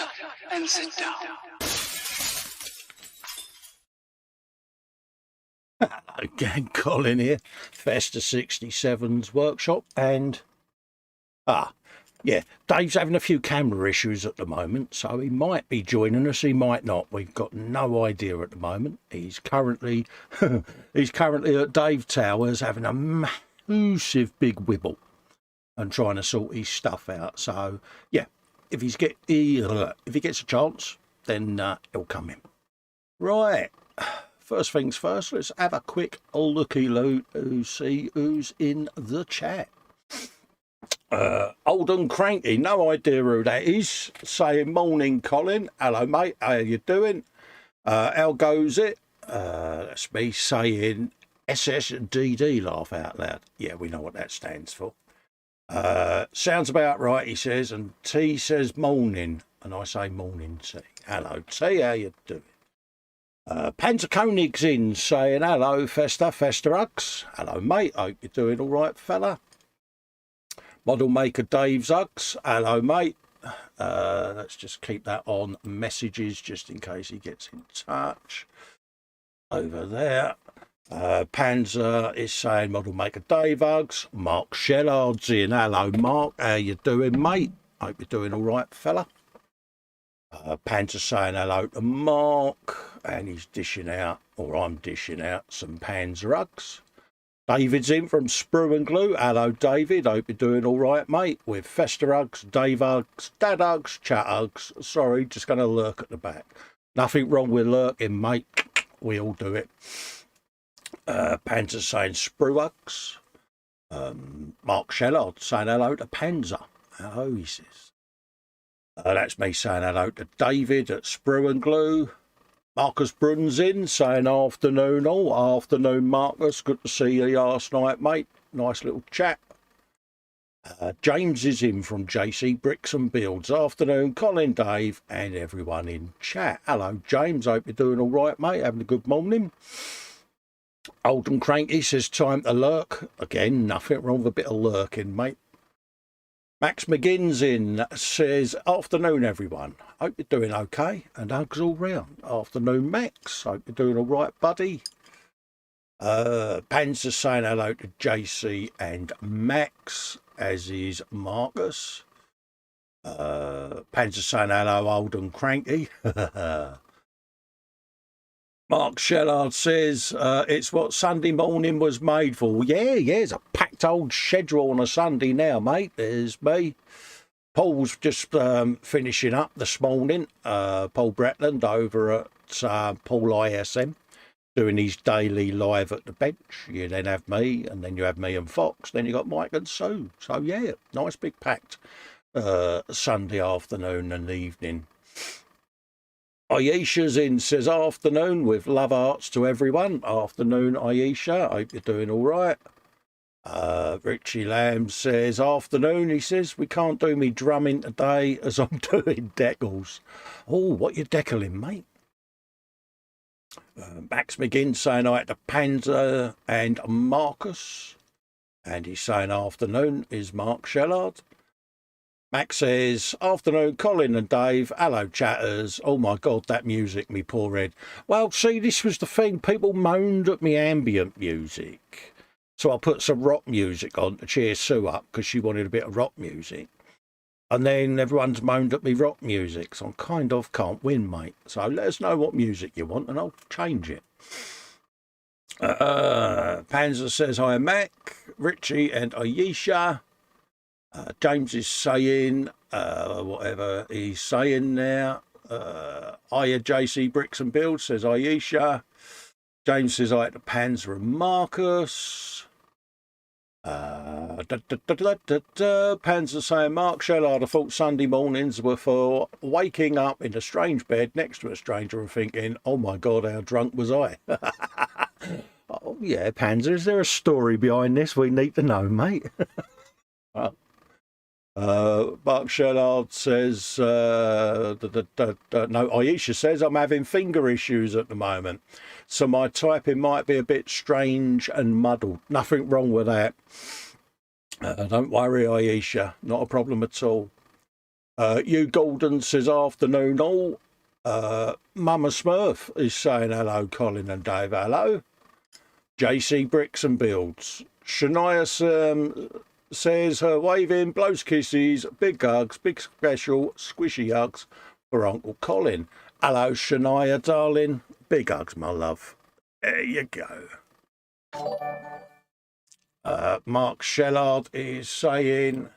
up and sit down. Hello gang, Colin here, Festa 67's workshop, and Dave's having a few camera issues at the moment, so he might be joining us, he might not. We've got no idea at the moment. He's currently at Dave Towers having a massive big wibble and trying to sort his stuff out. So yeah, if he gets a chance, then he'll come in. Right. First things first, let's have a quick looky-loo to see who's in the chat. Old and Cranky, no idea who that is, saying morning Colin. Hello mate, how you doing? How goes it? That's me saying SSDD, laugh out loud. Yeah, we know what that stands for. Sounds about right, he says, and T says morning, and I say morning T. Hello T, how you doing? Panzerkonig's in saying hello Festa Hugs. Hello mate, hope you're doing all right fella. Model Maker Dave's Hugs. Hello mate. Let's just keep that on messages just in case he gets in touch. Over there. Panzer is saying Model Maker Dave Hugs. Mark Shellard's in. Hello Mark, how you doing mate? Hope you're doing all right fella. Panzer saying hello to Mark, and he's dishing out, or I'm dishing out, some Panzer Hugs. David's in from Sprue and Glue. Hello David, hope you're doing all right mate, with Festa Hugs, Dave Hugs, Dad Hugs, Chat Hugs. Sorry, just going to lurk at the back. Nothing wrong with lurking mate, we all do it. Panzer saying Sprue Hugs. Mark Shellard saying hello to Panzer. Hello, he says. That's me saying hello to David at Sprue and Glue. Marcus Brun's in saying afternoon all. Afternoon Marcus, good to see you last night mate. Nice little chat. James is in from JC Bricks and Builds. Afternoon Colin Dave and everyone in chat. Hello James, hope you're doing all right mate, having a good morning. Old and Cranky says time to lurk. Again, nothing wrong with a bit of lurking mate. Max McGinn's in, says, afternoon everyone, hope you're doing okay, and hugs all round. Afternoon Max, hope you're doing all right buddy. Panzer saying hello to JC and Max, as is Marcus. Panzer saying hello old and Cranky. Mark Shellard says, it's what Sunday morning was made for. Yeah, it's a packed old schedule on a Sunday now, mate. There's me. Paul's just finishing up this morning. Paul Bretland over at Paul ISM, doing his daily live at the bench. You then have me, and then you have me and Fox. Then you got Mike and Sue. So, yeah, nice big packed Sunday afternoon and evening. Aisha's in, says afternoon with love arts to everyone. Afternoon Aisha, hope you're doing all right. Richie Lamb says afternoon, he says we can't do me drumming today as I'm doing decals. Oh, what you decaling mate? Max McGinn saying hi to Panzer and Marcus, and he's saying afternoon is Mark Shellard. Max says, afternoon, Colin and Dave. Hello, chatters. Oh, my God, that music, me poor head. Well, see, this was the thing. People moaned at me ambient music. So I put some rock music on to cheer Sue up because she wanted a bit of rock music. And then everyone's moaned at me rock music. So I kind of can't win, mate. So let us know what music you want and I'll change it. Panzer says, hi, Mac, Richie and Aisha. James is saying, whatever he's saying now. Hiya, JC Bricks and Builds, says Aisha. James says, hi to Panzer and Marcus. Panzer saying, Mark Shellard, I thought Sunday mornings were for waking up in a strange bed next to a stranger and thinking, oh my God, how drunk was I? Oh, yeah, Panzer, is there a story behind this we need to know, mate? Mark Shellard says, no, Aisha says, I'm having finger issues at the moment, so my typing might be a bit strange and muddled. Nothing wrong with that. Don't worry, Aisha, not a problem at all. Hugh Golden says afternoon all. Mama Smurf is saying hello, Colin and Dave, hello. JC Bricks and Builds. Shania says her waving, blows kisses, big hugs, big special squishy hugs for Uncle Colin. Hello, Shania, darling. Big hugs, my love. There you go. Mark Shellard is saying,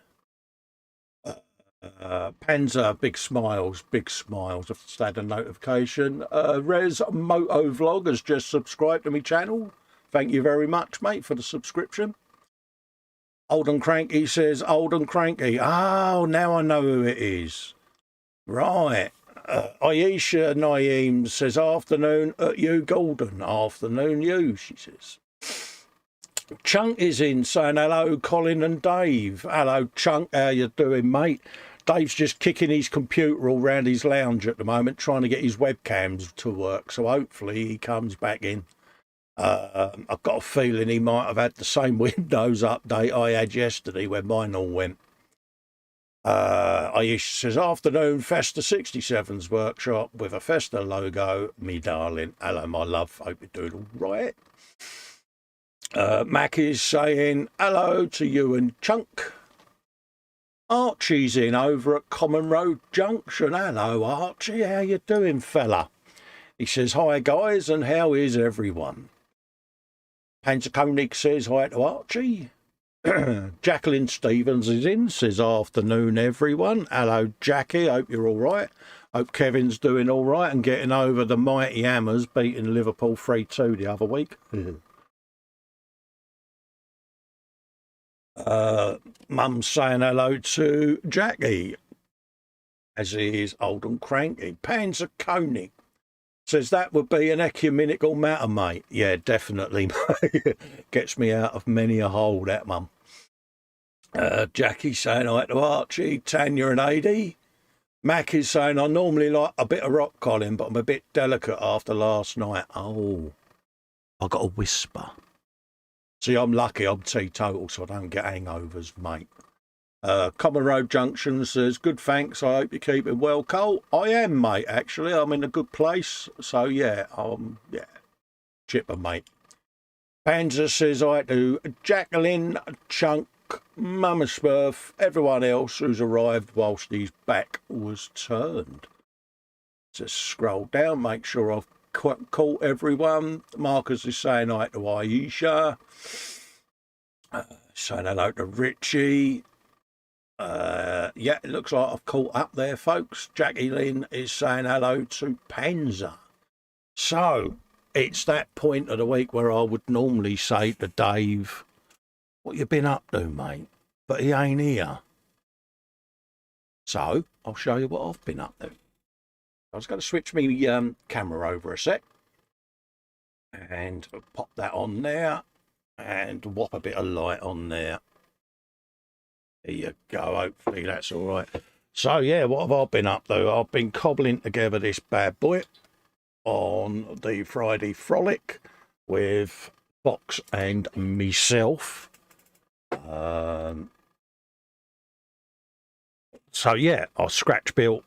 Panzer, big smiles, big smiles. I've just had a notification. Rez Moto Vlog has just subscribed to my channel. Thank you very much, mate, for the subscription. Old and Cranky says, Old and Cranky. Oh, now I know who it is. Right. Aisha Naeem says, afternoon at you, Golden. Afternoon, you, she says. Chunk is in saying, hello, Colin and Dave. Hello, Chunk. How you doing, mate? Dave's just kicking his computer all round his lounge at the moment, trying to get his webcams to work. So hopefully he comes back in. I've got a feeling he might have had the same Windows update I had yesterday when mine all went. Aisha says, afternoon, Festa 67's workshop with a Festa logo. Me darling. Hello, my love. Hope you're doing all right. Mac is saying, hello to you and Chunk. Archie's in over at Common Road Junction. Hello, Archie. How you doing, fella? He says, hi, guys, and how is everyone? Panzer Koenig says hi to Archie. Jacqueline Stevens is in, says afternoon, everyone. Hello, Jackie. Hope you're all right. Hope Kevin's doing all right and getting over the mighty Hammers beating Liverpool 3-2 the other week. Mum's saying hello to Jackie, as he is old and cranky. Panzer Koenig says that would be an ecumenical matter, mate. Yeah, definitely. Gets me out of many a hole, that mum. Jackie saying hi to Archie, Tanya and Adi. Mac is saying, I normally like a bit of rock, Colin, but I'm a bit delicate after last night. Oh, I got a whisper. See, I'm lucky I'm teetotal, so I don't get hangovers, mate. Common Road Junction says, good, thanks. I hope you're keeping well, Cole. I am, mate, actually. I'm in a good place. So, yeah, chipper, mate. Panzer says hi to Jacqueline, Chunk, Mama Smurf, everyone else who's arrived whilst his back was turned. Just scroll down, make sure I've caught everyone. Marcus is saying hi to Aisha. Saying hello to Richie. Yeah, it looks like I've caught up there, folks. Jackie Lynn is saying hello to Panzer. So, it's that point of the week where I would normally say to Dave, what you been up to, mate? But he ain't here. So, I'll show you what I've been up to. I was going to switch my camera over a sec. And pop that on there. And whop a bit of light on there. There you go. Hopefully that's all right. So, yeah, what have I been up to? I've been cobbling together this bad boy on the Friday Frolic with Fox and myself. So, yeah, I scratch built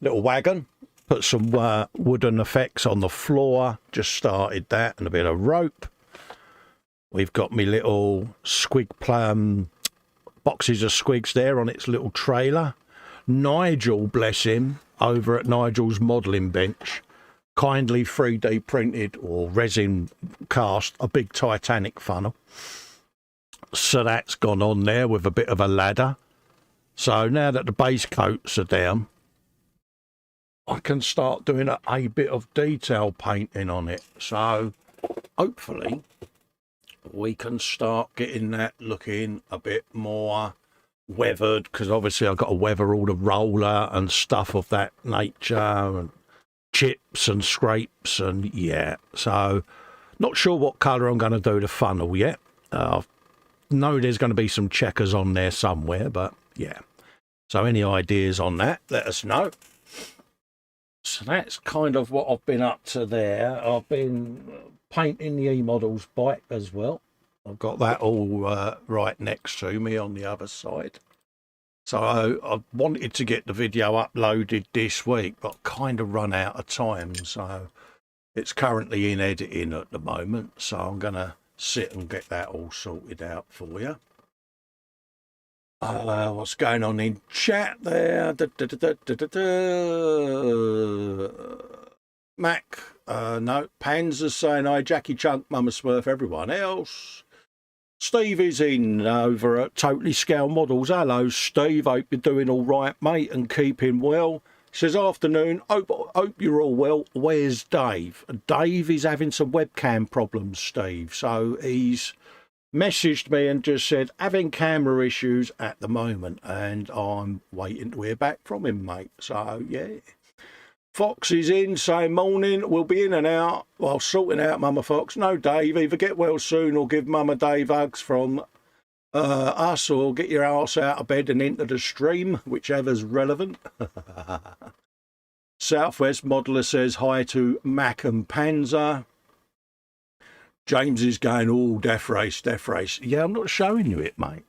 little wagon, put some wooden effects on the floor, just started that, and a bit of rope. We've got me little squig plum boxes of squigs there on its little trailer. Nigel, bless him, over at Nigel's modelling bench, kindly 3D printed or resin cast a big Titanic funnel. So that's gone on there with a bit of a ladder. So now that the base coats are down, I can start doing a bit of detail painting on it. So hopefully we can start getting that looking a bit more weathered, because obviously I've got to weather all the roller and stuff of that nature and chips and scrapes, and yeah, so not sure what colour I'm going to do the funnel yet. I know there's going to be some checkers on there somewhere, but yeah, so any ideas on that, let us know. So that's kind of what I've been up to there. I've been painting the E-Models bike as well. I've got that all right next to me on the other side. So I wanted to get the video uploaded this week, but kind of run out of time. So it's currently in editing at the moment. So I'm going to sit and get that all sorted out for you. What's going on in chat there? Mac, no. Panzer's saying, hi, Jackie Chunk, Mama Smurf, everyone else. Steve is in over at Totally Scale Models. Hello, Steve. Hope you're doing all right, mate, and keeping well. He says, afternoon. Hope you're all well. Where's Dave? Dave is having some webcam problems, Steve. So he's messaged me and just said, having camera issues at the moment, and I'm waiting to hear back from him, mate. So, yeah. Fox is in, saying, morning, we'll be in and out while sorting out Mama Fox. No, Dave, either get well soon or give Mama Dave hugs from us, or get your ass out of bed and into the stream, whichever's relevant. Southwest Modeler says hi to Mac and Panzer. James is going, oh, death race, death race. Yeah, I'm not showing you it, mate.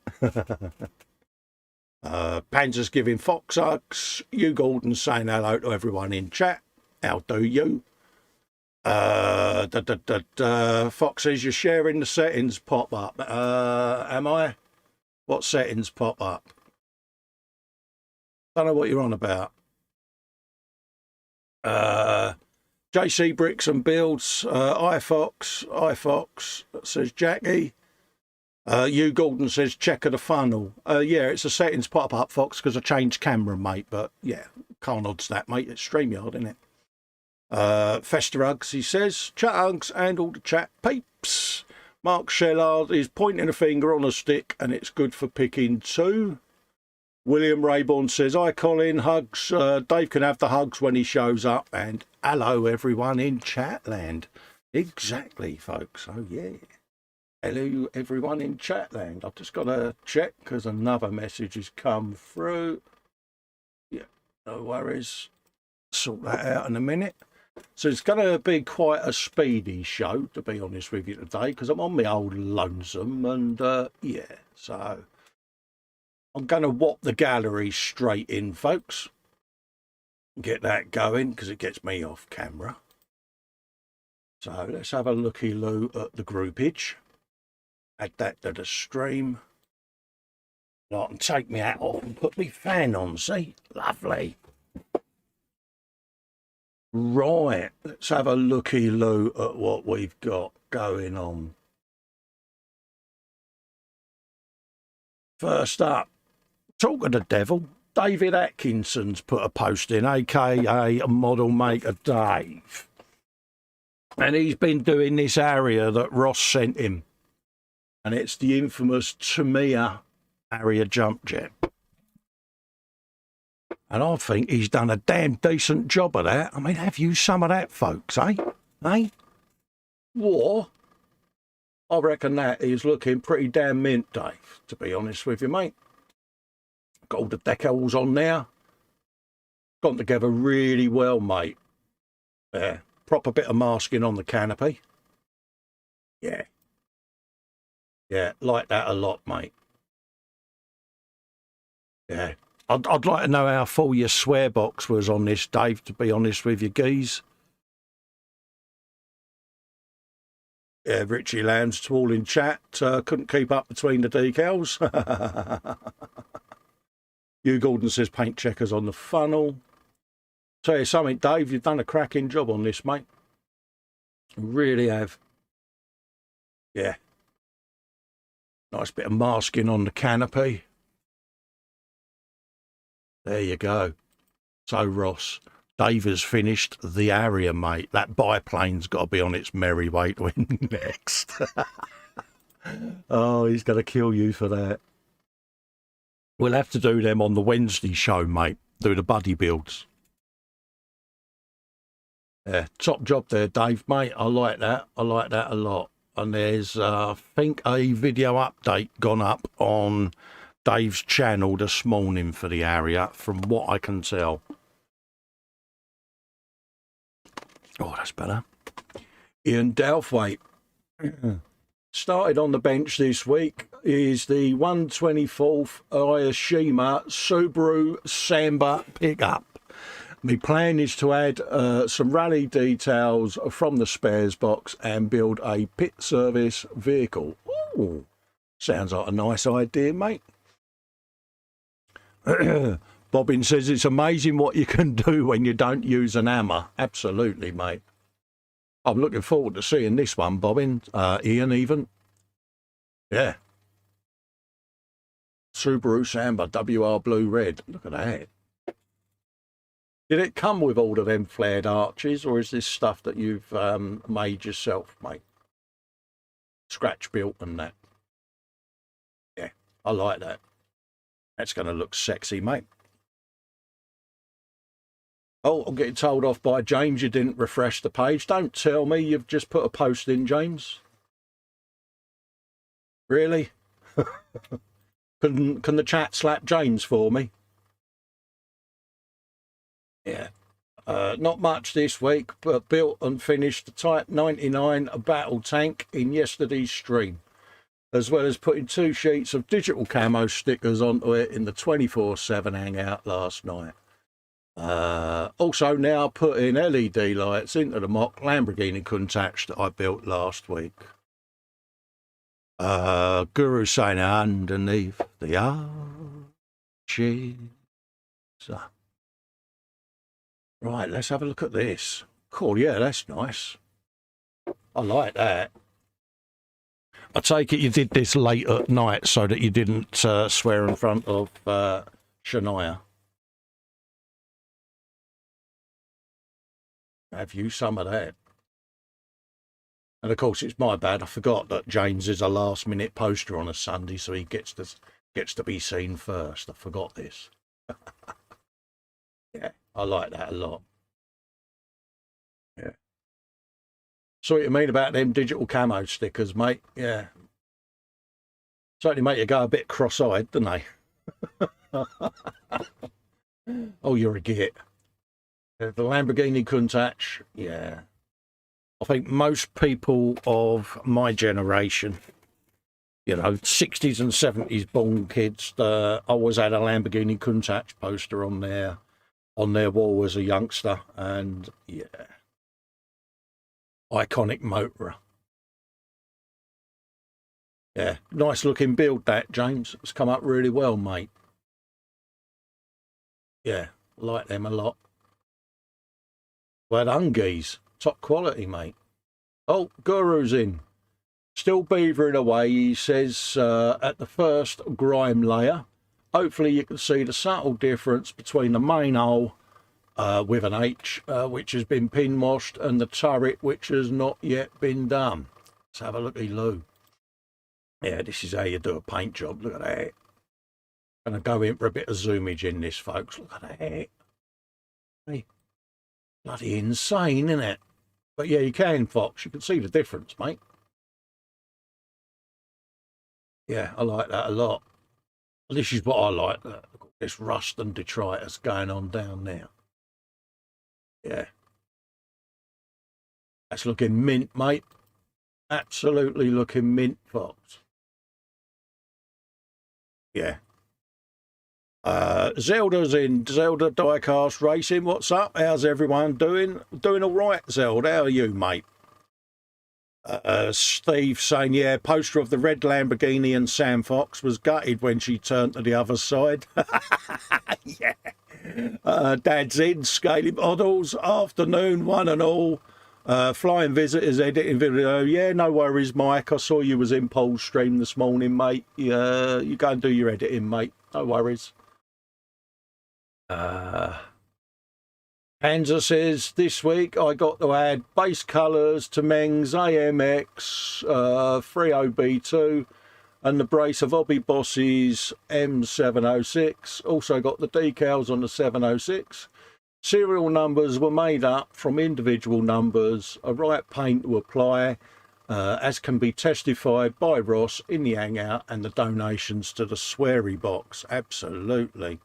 Panzer's giving Fox hugs. Hugh Gordon saying hello to everyone in chat. How do you? Fox says you're sharing the settings pop up. Am I? What settings pop up? Don't know what you're on about. JC Bricks and Builds. iFox says Jackie. Hugh Gordon says, check of the funnel. Yeah, it's a settings pop-up, Fox, because I changed camera, mate. But, yeah, can't odds that, mate. It's StreamYard, isn't it? Festa Hugs, he says. Chat Hugs and all the chat peeps. Mark Shellard is pointing a finger on a stick, and it's good for picking too. William Rayborn says, hi, Colin. Hugs. Dave can have the hugs when he shows up. And hello, everyone in Chatland. Exactly, folks. Oh, yeah. Hello, everyone in Chatland. I've just got to check because another message has come through. Yeah, no worries. Sort that out in a minute. So it's going to be quite a speedy show, to be honest with you today, because I'm on my old lonesome. And, yeah, so I'm going to whop the gallery straight in, folks. Get that going because it gets me off camera. So let's have a looky-loo at the groupage. Add that to the stream. I can take my hat off and put my fan on, see? Lovely. Right, let's have a looky-loo at what we've got going on. First up, talk of the devil, David Atkinson's put a post in, a.k.a. Model Maker Dave. And he's been doing this area that Ross sent him. And it's the infamous Tamiya Harrier jump jet. And I think he's done a damn decent job of that. I mean, have you some of that, folks, eh? Eh? War? I reckon that is looking pretty damn mint, Dave, to be honest with you, mate. Got all the decals on there. Gone together really well, mate. Yeah. Proper bit of masking on the canopy. Yeah. Yeah, like that a lot, mate. Yeah. I'd like to know how full your swear box was on this, Dave, to be honest with you, geez. Yeah, Richie Lamb's to all in chat. Couldn't keep up between the decals. Hugh Gordon says paint checkers on the funnel. Tell you something, Dave, you've done a cracking job on this, mate. You really have. Yeah. Nice bit of masking on the canopy. There you go. So, Ross, Dave has finished the area, mate. That biplane's got to be on its merry way to win next. Oh, he's going to kill you for that. We'll have to do them on the Wednesday show, mate. Do the buddy builds. Yeah, top job there, Dave, mate. I like that. I like that a lot. And there's, I think, a video update gone up on Dave's channel this morning for the area, from what I can tell. Oh, that's better. Ian Dalthwaite started on the bench this week. is the 1/24th Hiroshima Subaru Samba pickup. My plan is to add some rally details from the spares box and build a pit service vehicle. Ooh, sounds like a nice idea, mate. Bobbin says it's amazing what you can do when you don't use an hammer. Absolutely, mate. I'm looking forward to seeing this one, Bobbin. Ian, even. Yeah. Subaru Samba WR Blue Red. Look at that. Did it come with all of them flared arches, or is this stuff that you've made yourself, mate? Scratch built and that. Yeah, I like that. That's going to look sexy, mate. Oh, I'm getting told off by James you didn't refresh the page. Don't tell me you've just put a post in, James. Really? Can the chat slap James for me? Yeah. Not much this week, but built and finished the Type 99 battle tank in yesterday's stream, as well as putting 2 sheets of digital camo stickers onto it in the 24/7 hangout last night. Also now putting LED lights into the mock Lamborghini Countach that I built last week. Guru saying underneath the arches. Right, let's have a look at this. Cool, yeah, that's nice. I like that. I take it you did this late at night so that you didn't swear in front of Shania. Have you some of that? And of course, it's my bad. I forgot that James is a last-minute poster on a Sunday, so he gets to be seen first. I forgot this. Yeah, I like that a lot. Yeah. So what you mean about them digital camo stickers, mate? Yeah. Certainly make you go a bit cross-eyed, don't they? Oh, you're a git. The Lamborghini Countach, yeah. I think most people of my generation, you know, 60s and 70s born kids, always had a Lamborghini Countach poster on their wall as a youngster, and yeah, iconic motor. Yeah, nice looking build that, James. It's come up really well, mate. Yeah, like them a lot. Well, ungies, top quality, mate. Oh, Guru's in. Still beavering away, he says, at the first grime layer. Hopefully you can see the subtle difference between the main hole with an H, which has been pin washed, and the turret, which has not yet been done. Let's have a look at Lou. Yeah, this is how you do a paint job. Look at that. Gonna go in for a bit of zoomage in this, folks. Look at that. Hey, bloody insane, isn't it? But yeah, you can, Fox. You can see the difference, mate. Yeah, I like that a lot. This is what I like. This rust and detritus going on down there. Yeah. That's looking mint, mate. Absolutely looking mint, Fox. Yeah. Zelda's in. Zelda Diecast Racing. What's up? How's everyone doing? Doing all right, Zelda. How are you, mate? Steve saying, yeah, poster of the red Lamborghini and Sam Fox was gutted when she turned to the other side. Yeah. Dad's in. Scaling models. Afternoon, one and all. Flying visitors editing video. Yeah, no worries, Mike. I saw you was in Paul's stream this morning, mate. You go and do your editing, mate. No worries. Panzer says, this week I got to add base colours to Meng's AMX 30B2 and the brace of Hobby Boss's M706. Also got the decals on the 706. Serial numbers were made up from individual numbers, a right paint to apply, as can be testified by Ross in the hangout and the donations to the sweary box. Absolutely.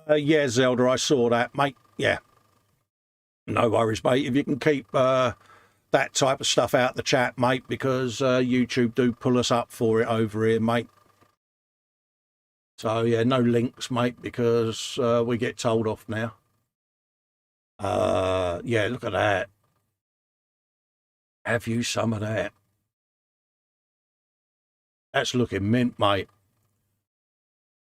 Yeah, Zelda, I saw that, mate. Yeah. No worries, mate. If you can keep that type of stuff out the chat, mate, because YouTube do pull us up for it over here, mate. So, yeah, no links, mate, because we get told off now. Yeah, look at that. Have you some of that? That's looking mint, mate.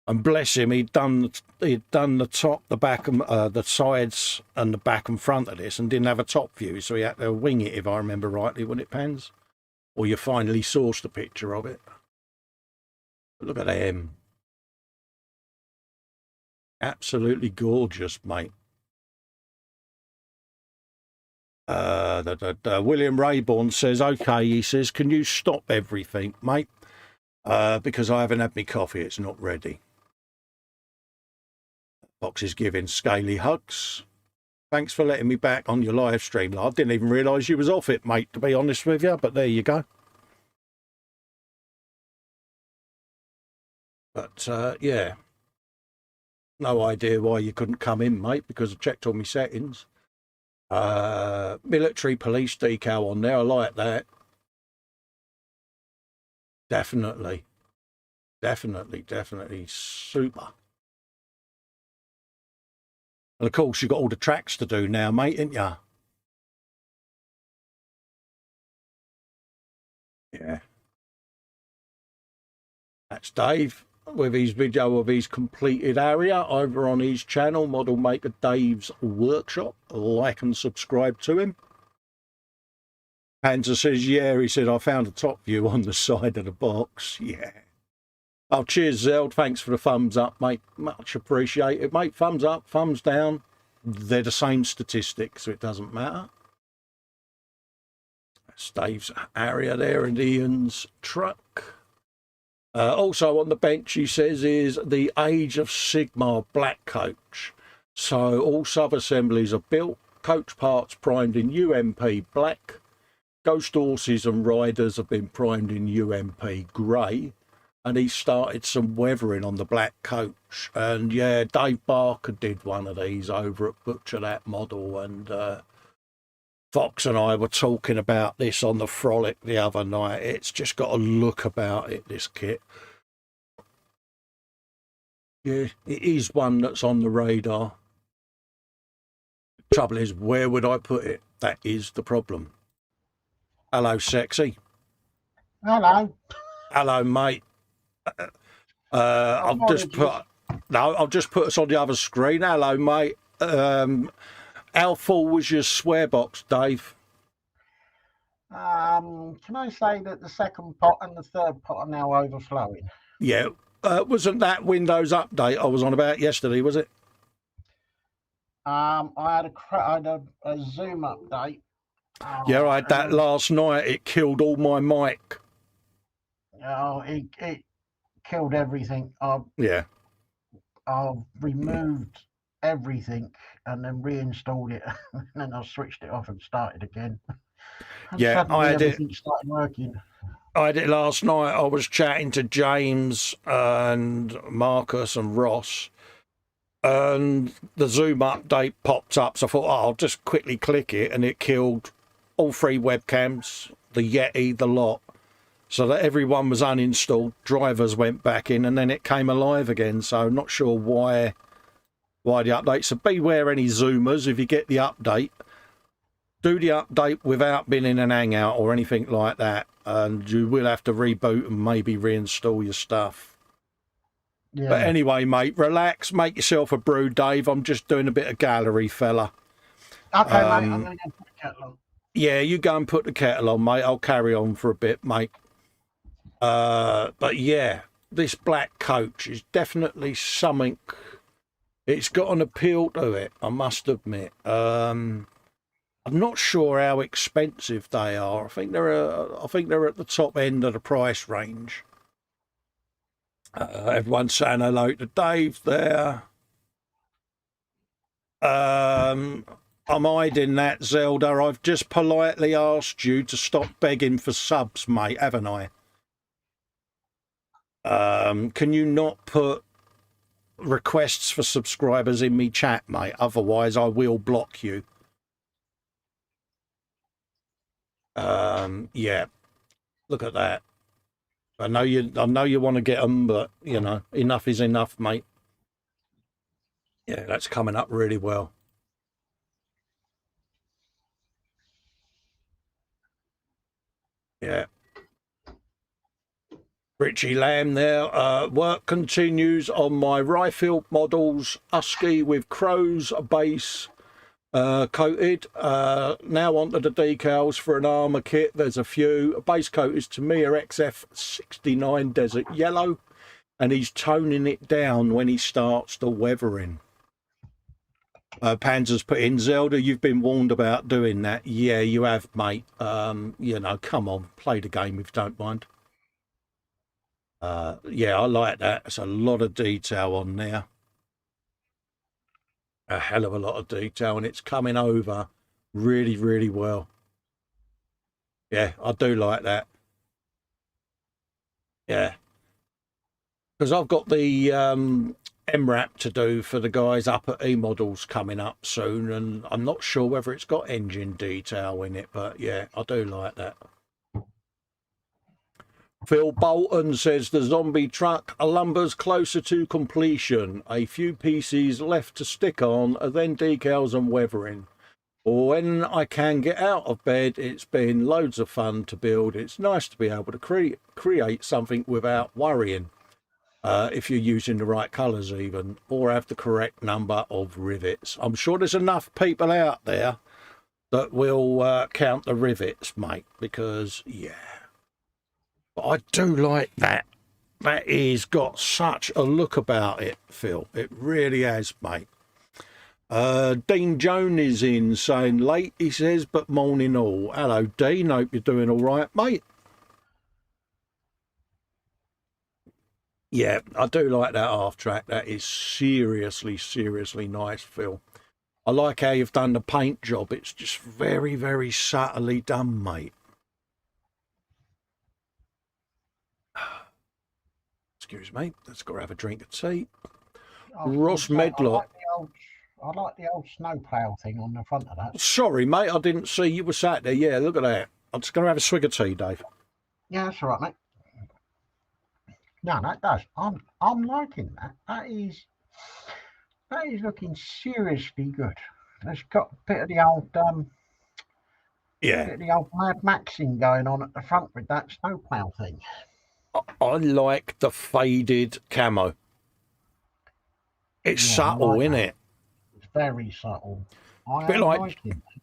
And bless him, he'd done the top, the back, and the sides, and the back and front of this, and didn't have a top view, so he had to wing it, if I remember rightly, when it pans. Or you finally sourced a picture of it. But look at him. Absolutely gorgeous, mate. William Rayborn says, okay, he says, can you stop everything, mate? Because I haven't had my coffee, it's not ready. Box is giving scaly hugs. Thanks for letting me back on your live stream. I didn't even realise you was off it, mate, to be honest with you, but there you go. But, yeah. No idea why you couldn't come in, mate, because I checked all my settings. Military police decal on there, I like that. Definitely. Definitely super. And of course, you've got all the tracks to do now, mate, ain't ya? Yeah. That's Dave with his video of his completed area over on his channel, Model Maker Dave's Workshop. Like and subscribe to him. Panzer says, yeah, he said, I found a top view on the side of the box. Yeah. Oh, cheers, Zeld. Thanks for the thumbs up, mate. Much appreciated, mate. Thumbs up, thumbs down. They're the same statistics, so it doesn't matter. That's Dave's area there and Ian's truck. Also on the bench, he says, is the Age of Sigmar black coach. So all sub-assemblies are built, coach parts primed in UMP black, ghost horses and riders have been primed in UMP grey, and he started some weathering on the black coach. And yeah, Dave Barker did one of these over at Butcher That Model, and Fox and I were talking about this on the Frolic the other night. It's just got a look about it, this kit. Yeah, it is one that's on the radar. Trouble is, where would I put it? That is the problem. Hello, sexy. Hello. Hello, mate. I'll just put us on the other screen. Hello, mate. How full was your swear box, Dave? Can I say that the second pot and the third pot are now overflowing? Yeah. Wasn't that Windows update I was on about yesterday, was it? I had a Zoom update. Yeah, I had that last night. It killed all my mic. Oh, it killed everything. I've removed everything and then reinstalled it, and then I switched it off and started again. And yeah, I had everything started working. I had it last night. I was chatting to James and Marcus and Ross, and the Zoom update popped up. So I thought, I'll just quickly click it, and it killed all three webcams, the Yeti, the lot, so that everyone was uninstalled. Drivers went back in, and then it came alive again. So I'm not sure why the update. So beware any Zoomers if you get the update. Do the update without being in an hangout or anything like that, and you will have to reboot and maybe reinstall your stuff. Yeah. But anyway, mate, relax, make yourself a brew, Dave. I'm just doing a bit of gallery, fella. Okay, mate, I'm going to go put the kettle on. Yeah, you go and put the kettle on, mate. I'll carry on for a bit, mate. But yeah, this black coach is definitely something. It's got an appeal to it, I must admit. I'm not sure how expensive they are. I think they're at the top end of the price range. Everyone's saying hello to Dave there. I'm hiding that, Zelda. I've just politely asked you to stop begging for subs, mate, haven't I? Can you not put requests for subscribers in me chat, mate? Otherwise, I will block you. Yeah, look at that. I know you want to get them, but you know, enough is enough, mate. Yeah, that's coming up really well. Yeah. Richie Lamb there. Work continues on my Ryefield models, Husky with Crow's base coated. Now onto the decals for an armour kit. There's a few. Base coat is Tamiya XF69 Desert Yellow, and he's toning it down when he starts the weathering. Panzer's put in, Zelda, you've been warned about doing that. Yeah, you have, mate. You know, come on, play the game if you don't mind. Yeah, I like that. It's a lot of detail on there. A hell of a lot of detail, and it's coming over really, really well. Yeah, I do like that. Yeah. Because I've got the MRAP to do for the guys up at E-Models coming up soon, and I'm not sure whether it's got engine detail in it, but yeah, I do like that. Phil Bolton says the zombie truck lumbers closer to completion. A few pieces left to stick on, then decals and weathering. When I can get out of bed, it's been loads of fun to build. It's nice to be able to create something without worrying. If you're using the right colours even, or have the correct number of rivets. I'm sure there's enough people out there that will count the rivets, mate, because, yeah. But I do like that. That is got such a look about it, Phil. It really has, mate. Dean Jones is in, saying late, he says, but morning all. Hello, Dean. Hope you're doing all right, mate. Yeah, I do like that half track. That is seriously, seriously nice, Phil. I like how you've done the paint job. It's just very, very subtly done, mate. Excuse me. Let's go have a drink of tea. Ross Medlock. I like the old snowplow thing on the front of that. Sorry, mate. I didn't see you were sat there. Yeah, look at that. I'm just going to have a swig of tea, Dave. Yeah, that's all right, mate. No, that does. I'm liking that. That is looking seriously good. It's got a bit of the old Yeah, bit of the old Mad Maxing going on at the front with that snowplow thing. I like the faded camo. It's subtle, like isn't it? It's very subtle. I Bit am like liking it.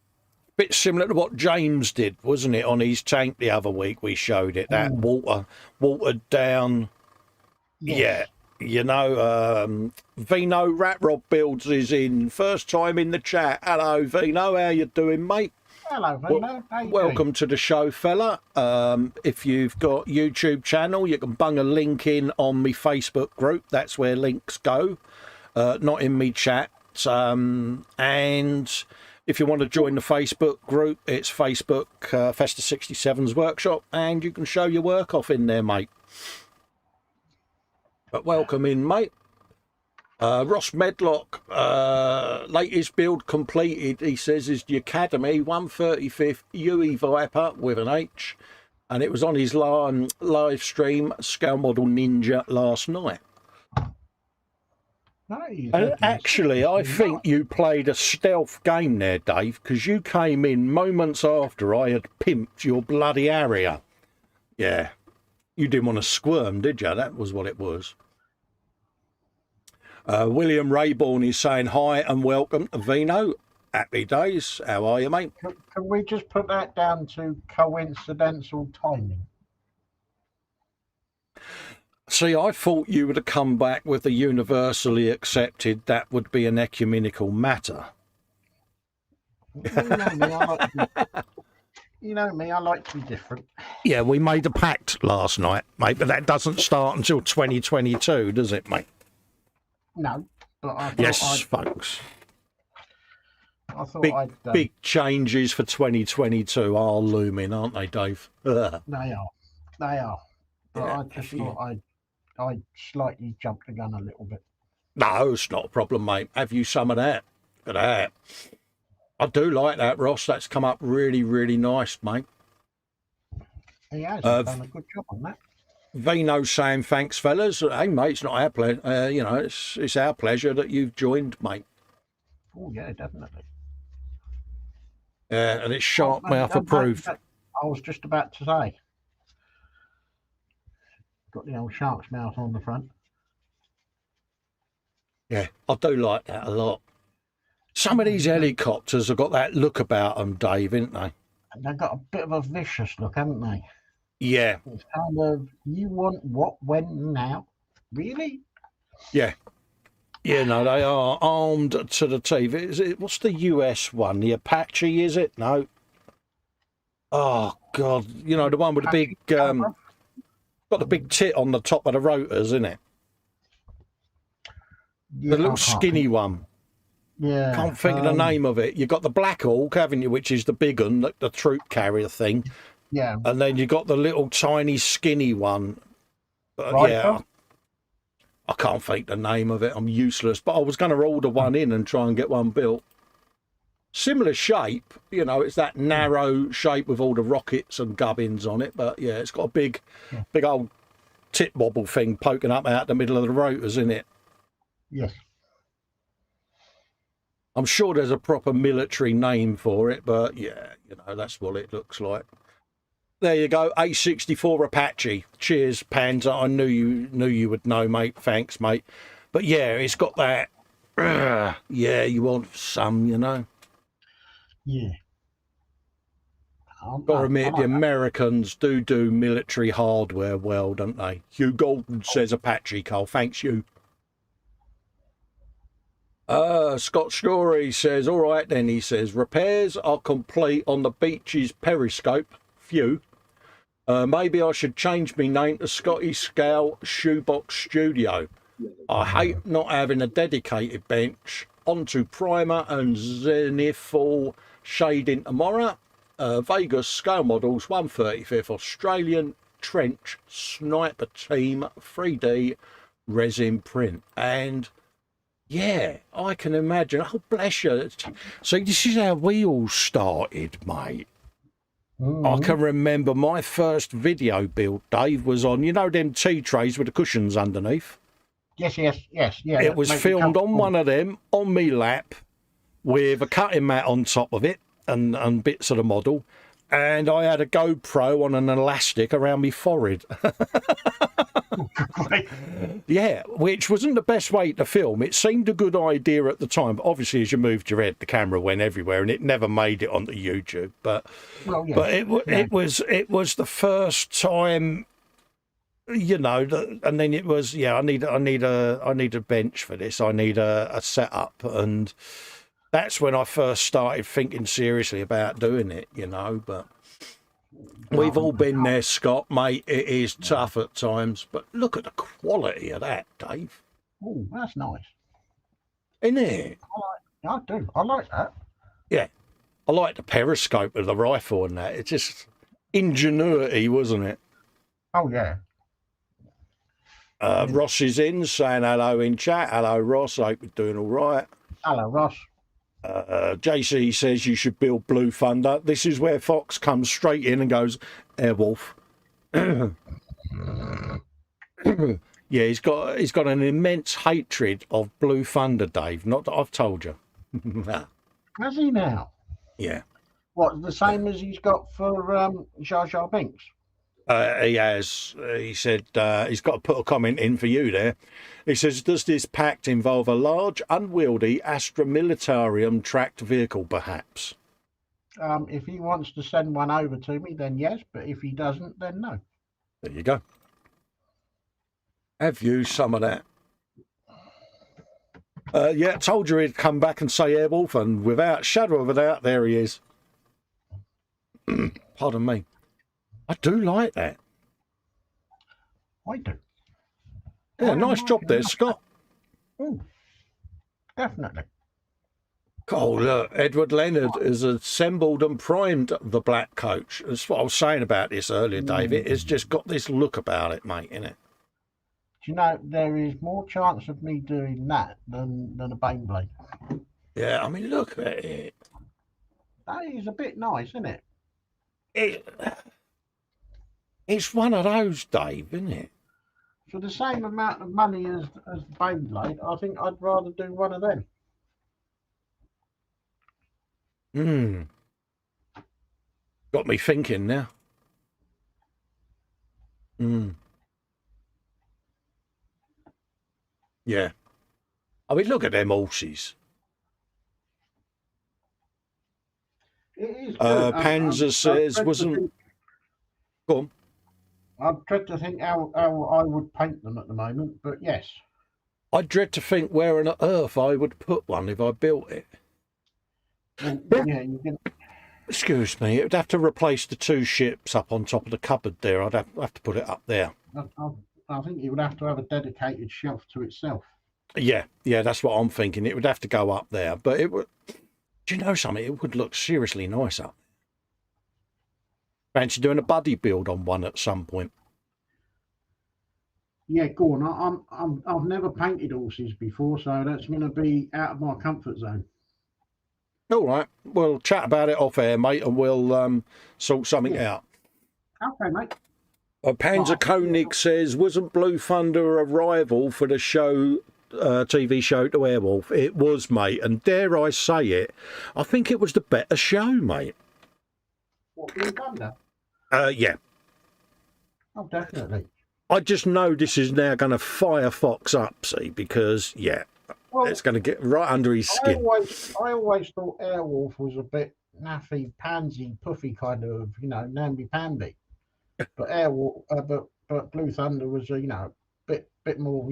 Bit similar to what James did, wasn't it, on his tank the other week? We showed it, that watered down. Yes. Yeah, you know, Vino Rat Rob Builds is in. First time in the chat. Hello, Vino. How you doing, mate? Hello, Vino. Welcome to the show, fella. If you've got YouTube channel, you can bung a link in on me Facebook group. That's where links go, not in me chat. And if you want to join the Facebook group, it's Facebook Festa 67's workshop, and you can show your work off in there, mate. But welcome in, mate. Ross Medlock, latest build completed, he says, is the Academy 135th UE Viper with an H, and it was on his live stream, Scale Model Ninja, last night. Actually, I think you played a stealth game there, Dave, because you came in moments after I had pimped your bloody Harrier. Yeah. You didn't want to squirm, did you? That was what it was. William Rayborn is saying hi and welcome to Vino. Happy days. How are you, mate? Can we just put that down to coincidental timing? See, I thought you would have come back with the universally accepted that would be an ecumenical matter. You know me, I like to be different. Yeah, we made a pact last night, mate, but that doesn't start until 2022, does it, mate? No, but I thought yes, folks. I thought big changes for 2022 are looming, aren't they, Dave? They are. But yeah, I just thought I slightly jumped the gun a little bit. No, it's not a problem, mate. Have you some of that? Look at that. I do like that, Ross. That's come up really, really nice, mate. He has. Uh, He's done a good job on that. Vino saying thanks, fellas. Hey, mate, it's not our pleasure. You know, it's our pleasure that you've joined, mate. Oh yeah, definitely. And it's Oh, sharp mouth don't approved. forget, I was just about to say, got the old shark's mouth on the front. Yeah, I do like that a lot. Some of these helicopters have got that look about them, Dave, ain't they? And they've got a bit of a vicious look, haven't they? Yeah, It's kind of, you want what, when, now? Really? yeah. Yeah, no, they are armed to the teeth. What's the US one? The Apache, is it? No. Oh, God. You know, the one with the big, got the big tit on the top of the rotors, isn't it? Yeah, The little skinny one. Yeah. Can't think of the name of it. You've got the Black Hawk, haven't you, which is the big one, the troop carrier thing. Yeah. And then you've got the little tiny skinny one. Right, yeah, I can't think the name of it. I'm useless. But I was going to order one in and try and get one built. Similar shape, you know, it's that narrow shape with all the rockets and gubbins on it. But yeah, it's got a big old tip wobble thing poking up out the middle of the rotors, in it. Yes. I'm sure there's a proper military name for it, but yeah, you know, that's what it looks like. There you go, A64 Apache. Cheers, Panzer. I knew you would know, mate. Thanks, mate. But yeah, it's got that. Yeah, you want some, you know. Yeah. Got to admit, the Americans do military hardware well, don't they? Hugh Golden says Apache, Cole. Thanks, you. Scott Story says, all right then, he says, repairs are complete on the Beach's periscope. Phew. Maybe I should change my name to Scotty Scowl Shoebox Studio. I hate not having a dedicated bench. Onto primer and zenithal shading tomorrow. Vegas scale models 135th Australian trench sniper team 3D resin print. And yeah, I can imagine. Oh, bless you. So this is how we all started, mate. I can remember my first video build, Dave, was on, you know, them tea trays with the cushions underneath? Yes, yeah. It was filmed on one of them, on me lap, with a cutting mat on top of it, and bits of the model. And I had a GoPro on an elastic around me forehead. Yeah, which wasn't the best way to film. It seemed a good idea at the time, but obviously as you moved your head, the camera went everywhere, and it never made it onto YouTube. But it was the first time, you know, and then it was, yeah, I need a bench for this. I need a setup, and that's when I first started thinking seriously about doing it, you know. But we've all been there, Scott, mate. It is tough at times, but look at the quality of that, Dave. Oh, that's nice. Isn't it? I do. I like that. Yeah. I like the periscope of the rifle and that. It's just ingenuity, wasn't it? Oh, yeah. Ross is in, saying hello in chat. Hello, Ross. I hope you're doing all right. Hello, Ross. JC says you should build Blue Thunder. This is where Fox comes straight in and goes, Airwolf. Yeah, he's got an immense hatred of Blue Thunder, Dave. Not that I've told you. Has he now? Yeah. What, the same as he's got for Jar Jar Binks? He has. He said he's got to put a comment in for you there. He says, does this pact involve a large, unwieldy Astra Militarium tracked vehicle, perhaps? If he wants to send one over to me, then yes. But if he doesn't, then no. There you go. Have you some of that? Yeah, told you he'd come back and say Airwolf, and without shadow of a doubt, there he is. Pardon me. I do like that. I do. Yeah, nice job there, Scott. Oh, definitely. Oh, look, Edward Leonard has assembled and primed the black coach. That's what I was saying about this earlier, Dave. It has just got this look about it, mate, innit? Do you know, there is more chance of me doing that than a Baneblade. Yeah, I mean, look at it. That is a bit nice, isn't it? It's one of those, Dave, isn't it? For the same amount of money as the Beyblade, I think I'd rather do one of them. Hmm. Got me thinking now. Hmm. Yeah. I mean, look at them horses. It is good. Panzer says, wasn't... Go on. I dread to think how I would paint them at the moment, but yes. I dread to think where on earth I would put one if I built it. Well, yeah, you can. Excuse me, it would have to replace the two ships up on top of the cupboard there. I'd have to put it up there. I think it would have to have a dedicated shelf to itself. Yeah, that's what I'm thinking. It would have to go up there, but it would. Do you know something? It would look seriously nice up. Fancy doing a buddy build on one at some point? Yeah, go on. I've never painted horses before, so that's going to be out of my comfort zone. All right, we'll chat about it off air, mate, and we'll sort something out. Okay, mate. Panzer Koenig says, wasn't Blue Thunder a rival for the show, TV show to Airwolf? It was, mate, and dare I say it, I think it was the better show, mate. What, Blue Thunder? Yeah. Oh, definitely. I just know this is now going to fire Fox up, see, because, well, it's going to get right under his skin. I always thought Airwolf was a bit naffy, pansy, puffy kind of, namby-pamby. But Airwolf, but Blue Thunder was, bit more,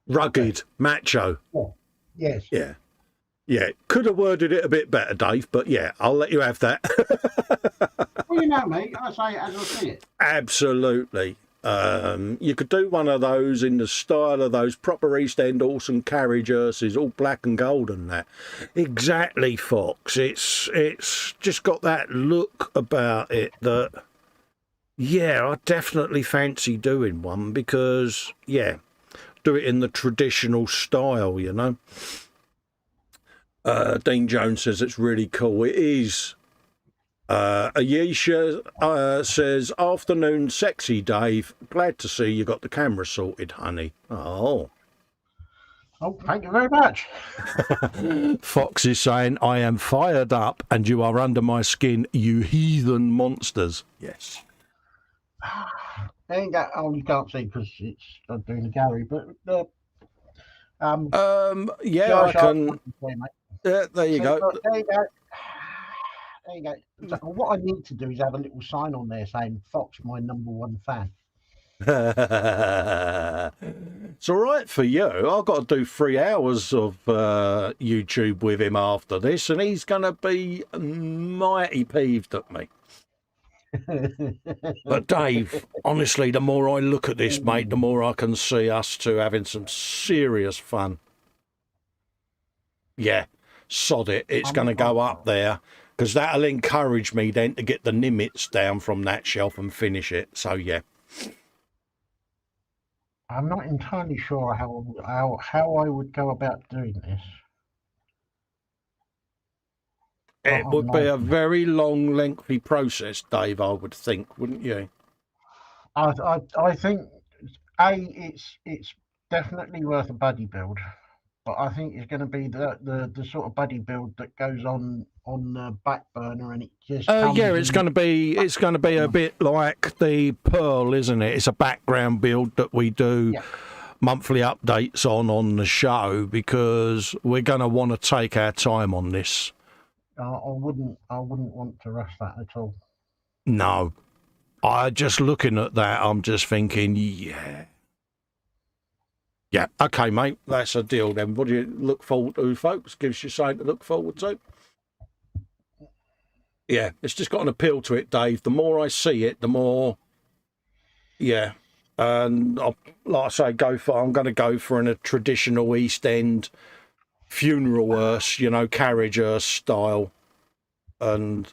rugged, macho. Yeah. Yes. Yeah. Could have worded it a bit better, Dave, but yeah, I'll let you have that. Well, you know me, I say it as I see it. Absolutely. You could do one of those in the style of those proper East End horse and carriage hearses, all black and gold and that. Exactly, Fox. It's just got that look about it that, I definitely fancy doing one because, do it in the traditional style, Dean Jones says it's really cool. It is. Ayesha says, afternoon sexy Dave, glad to see you got the camera sorted, honey. Oh, thank you very much. Fox is saying, I am fired up and you are under my skin, you heathen monsters. Yes. There you go. Oh, you can't see because I'm doing the gallery, but I can. There you go. There you go. There you go. So what I need to do is have a little sign on there saying Fox, my #1 fan. It's all right for you. I've got to do 3 hours of YouTube with him after this, and he's going to be mighty peeved at me. But Dave, honestly, the more I look at this, mate, the more I can see us two having some serious fun. Yeah, sod it. It's going to go up there. Because that'll encourage me then to get the Nimitz down from that shelf and finish it. So, yeah. I'm not entirely sure how I would go about doing this. It would be a very long, lengthy process, Dave, I would think, wouldn't you? I think, it's definitely worth a buddy build. But I think it's going to be the sort of buddy build that goes on the back burner, and it just. It's going to be a bit like the Pearl, isn't it? It's a background build that we do monthly updates on the show because we're going to want to take our time on this. I wouldn't want to rush that at all. No, just looking at that, I'm just thinking, yeah. Yeah, okay, mate, that's a deal then. What do you look forward to, folks? Gives you something to look forward to. Yeah, it's just got an appeal to it, Dave. The more I see it, the more, and like I say, I'm going to go for a traditional East End funeral hearse, carriage hearse style, and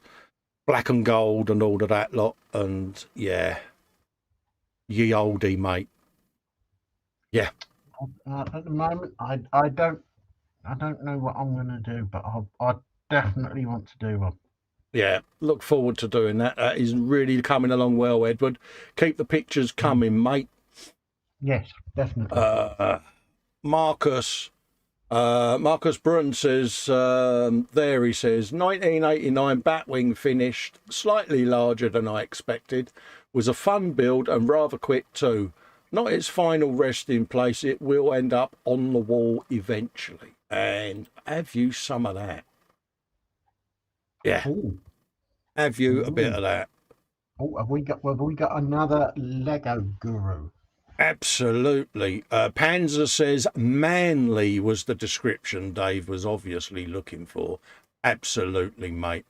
black and gold and all of that lot, and ye oldie, mate. Yeah. At the moment, I don't know what I'm going to do, but I definitely want to do one. Yeah, look forward to doing that. That is really coming along well, Edward. Keep the pictures coming, mate. Yes, definitely. Marcus Brun says, there he says, 1989 Batwing finished, slightly larger than I expected, was a fun build and rather quick too. Not its final resting place, it will end up on the wall eventually. And have you some of that? Yeah. Ooh. Have you a bit of that? Oh, have we got another Lego guru? Absolutely. Panzer says manly was the description Dave was obviously looking for. Absolutely, mate.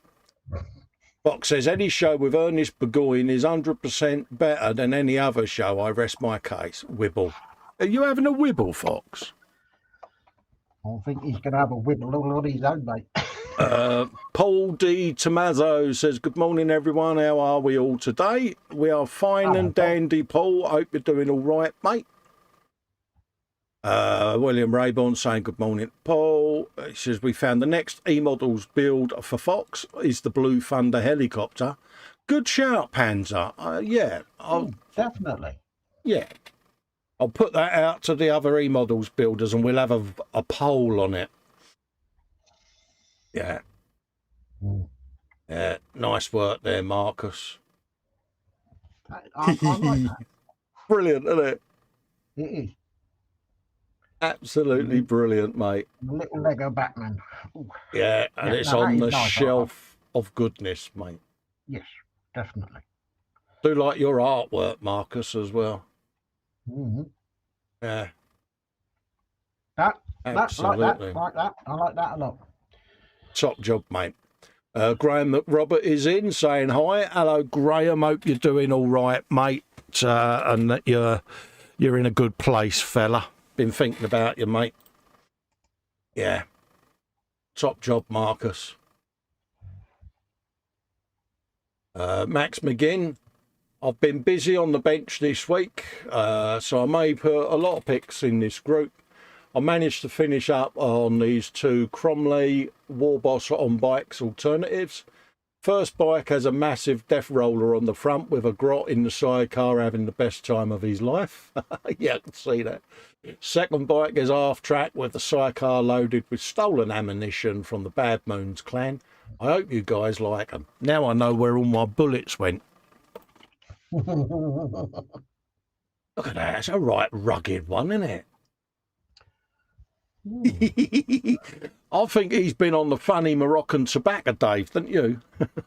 Fox says any show with Ernest Burgoyne is 100% better than any other show. I rest my case. Wibble. Are you having a wibble, Fox? I think he's going to have a wibble all on his own, mate. Paul D. Tommaso says, good morning, everyone. How are we all today? We are fine and dandy, Paul. I hope you're doing all right, mate. William Rayborn saying good morning, Paul. He says, we found the next E-Models build for Fox is the Blue Thunder helicopter. Good shout, Panzer. Yeah. Definitely. Yeah. I'll put that out to the other E-Models builders and we'll have a poll on it. Yeah. Yeah. Nice work there, Marcus. I like that. Brilliant, isn't it? It is. Absolutely brilliant, mate. The little Lego Batman. Ooh. Yeah, and it's on the shelf of goodness, mate. Yes, definitely. Do like your artwork, Marcus, as well. Yeah. Absolutely. Like that. I like that a lot. Top job, mate. Graham McRobert is in saying hi. Hello, Graham. Hope you're doing all right, mate, and that you're in a good place, fella. Been thinking about you, mate. Yeah. Top job, Marcus. Max McGinn. I've been busy on the bench this week, so I may put a lot of picks in this group. I managed to finish up on these two Cromley Warboss on bikes alternatives. First bike has a massive death roller on the front with a grot in the sidecar having the best time of his life. Yeah, I can see that. Second bike is half track with the sidecar loaded with stolen ammunition from the Bad Moons clan. I hope you guys like them. Now I know where all my bullets went. Look at that. It's a right rugged one, isn't it? I think he's been on the funny Moroccan tobacco, Dave, don't you?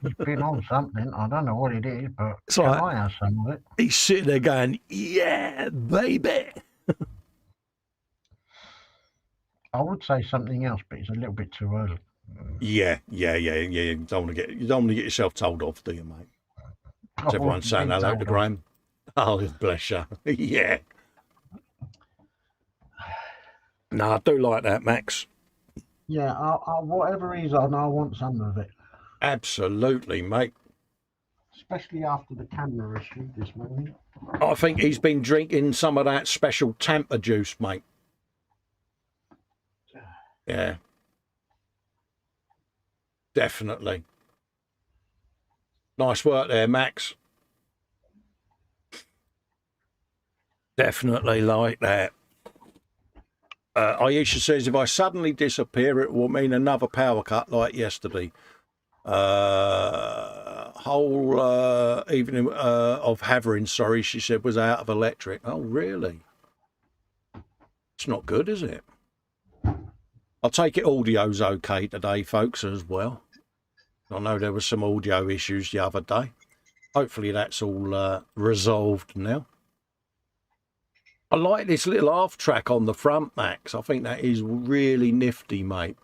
He's been on something. I don't know what it is, but it's like, I have some of it. He's sitting there going, yeah, baby. I would say something else, but it's a little bit too early. Yeah. You don't want to get yourself told off, do you, mate? Is everyone saying hello to Graham? Oh, bless you. Yeah. No, I do like that, Max. Yeah, whatever he's on, I want some of it. Absolutely, mate. Especially after the camera issue this morning. I think he's been drinking some of that special Tampa juice, mate. Yeah. Definitely. Nice work there, Max. Definitely like that. Aisha says, if I suddenly disappear, it will mean another power cut like yesterday. Whole evening of Havering, sorry, she said, was out of electric. Oh, really? It's not good, is it? I'll take it audio's okay today, folks, as well. I know there were some audio issues the other day. Hopefully that's all resolved now. I like this little half track on the front, Max. I think that is really nifty, mate.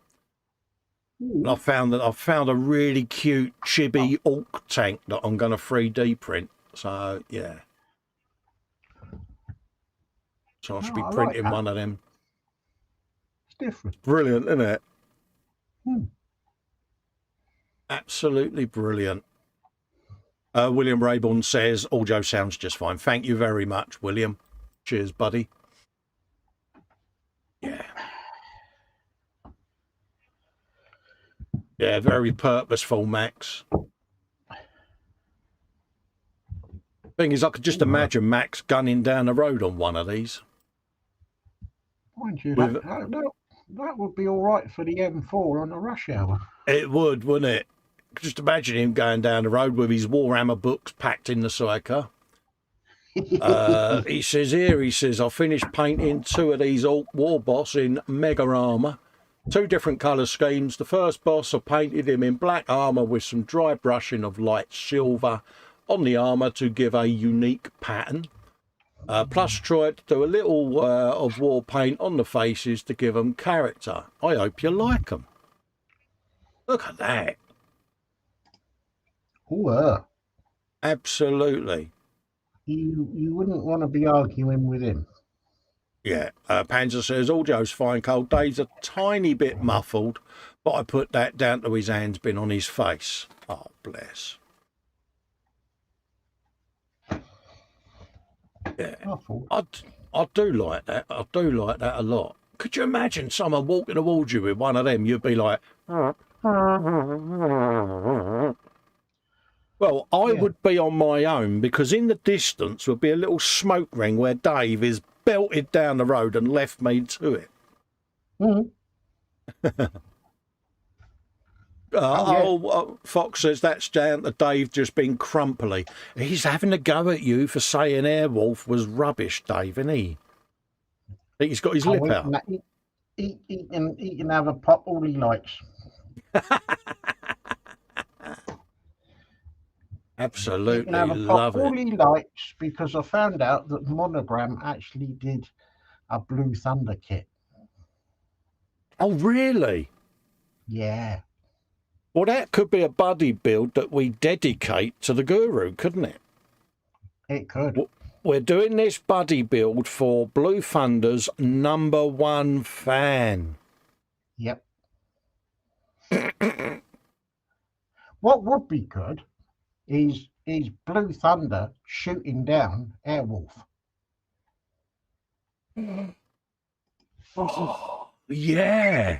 And I found a really cute chibi Orc tank that I'm going to 3D print. So yeah. So I should be printing one of them. It's different. Brilliant, isn't it? Absolutely brilliant. William Rayborn says, audio sounds just fine. Thank you very much, William. Cheers, buddy. Yeah. Yeah, very purposeful, Max. Thing is, I could just imagine Max gunning down the road on one of these. Mind you, that would be all right for the M4 on a rush hour. It would, wouldn't it? Just imagine him going down the road with his Warhammer books packed in the sidecar. He says, I finished painting 2 of these Orc War Boss in mega armour. 2 different colour schemes. The first boss, I painted him in black armour with some dry brushing of light silver on the armour to give a unique pattern. Plus tried to do a little of war paint on the faces to give them character. I hope you like them. Look at that. Ooh, Absolutely. You wouldn't want to be arguing with him. Yeah. Panzer says, audio's fine, Cold. Dave's a tiny bit muffled, but I put that down to his hands been on his face. Oh, bless. Yeah. I do like that. I do like that a lot. Could you imagine someone walking towards you with one of them? You'd be like... Well, I would be on my own, because in the distance would be a little smoke ring where Dave is belted down the road and left me to it. Fox says that's down to Dave just being crumply. He's having a go at you for saying Airwolf was rubbish, Dave, isn't he? I think he's got his lip out. He can have a pop all he likes. Absolutely love it. All he likes, because I found out that Monogram actually did a Blue Thunder kit. Oh, really? Yeah. Well, that could be a buddy build that we dedicate to the Guru, couldn't it? It could. We're doing this buddy build for Blue Thunder's #1 fan. Yep. What would be good is Blue Thunder shooting down Airwolf. Oh, yeah.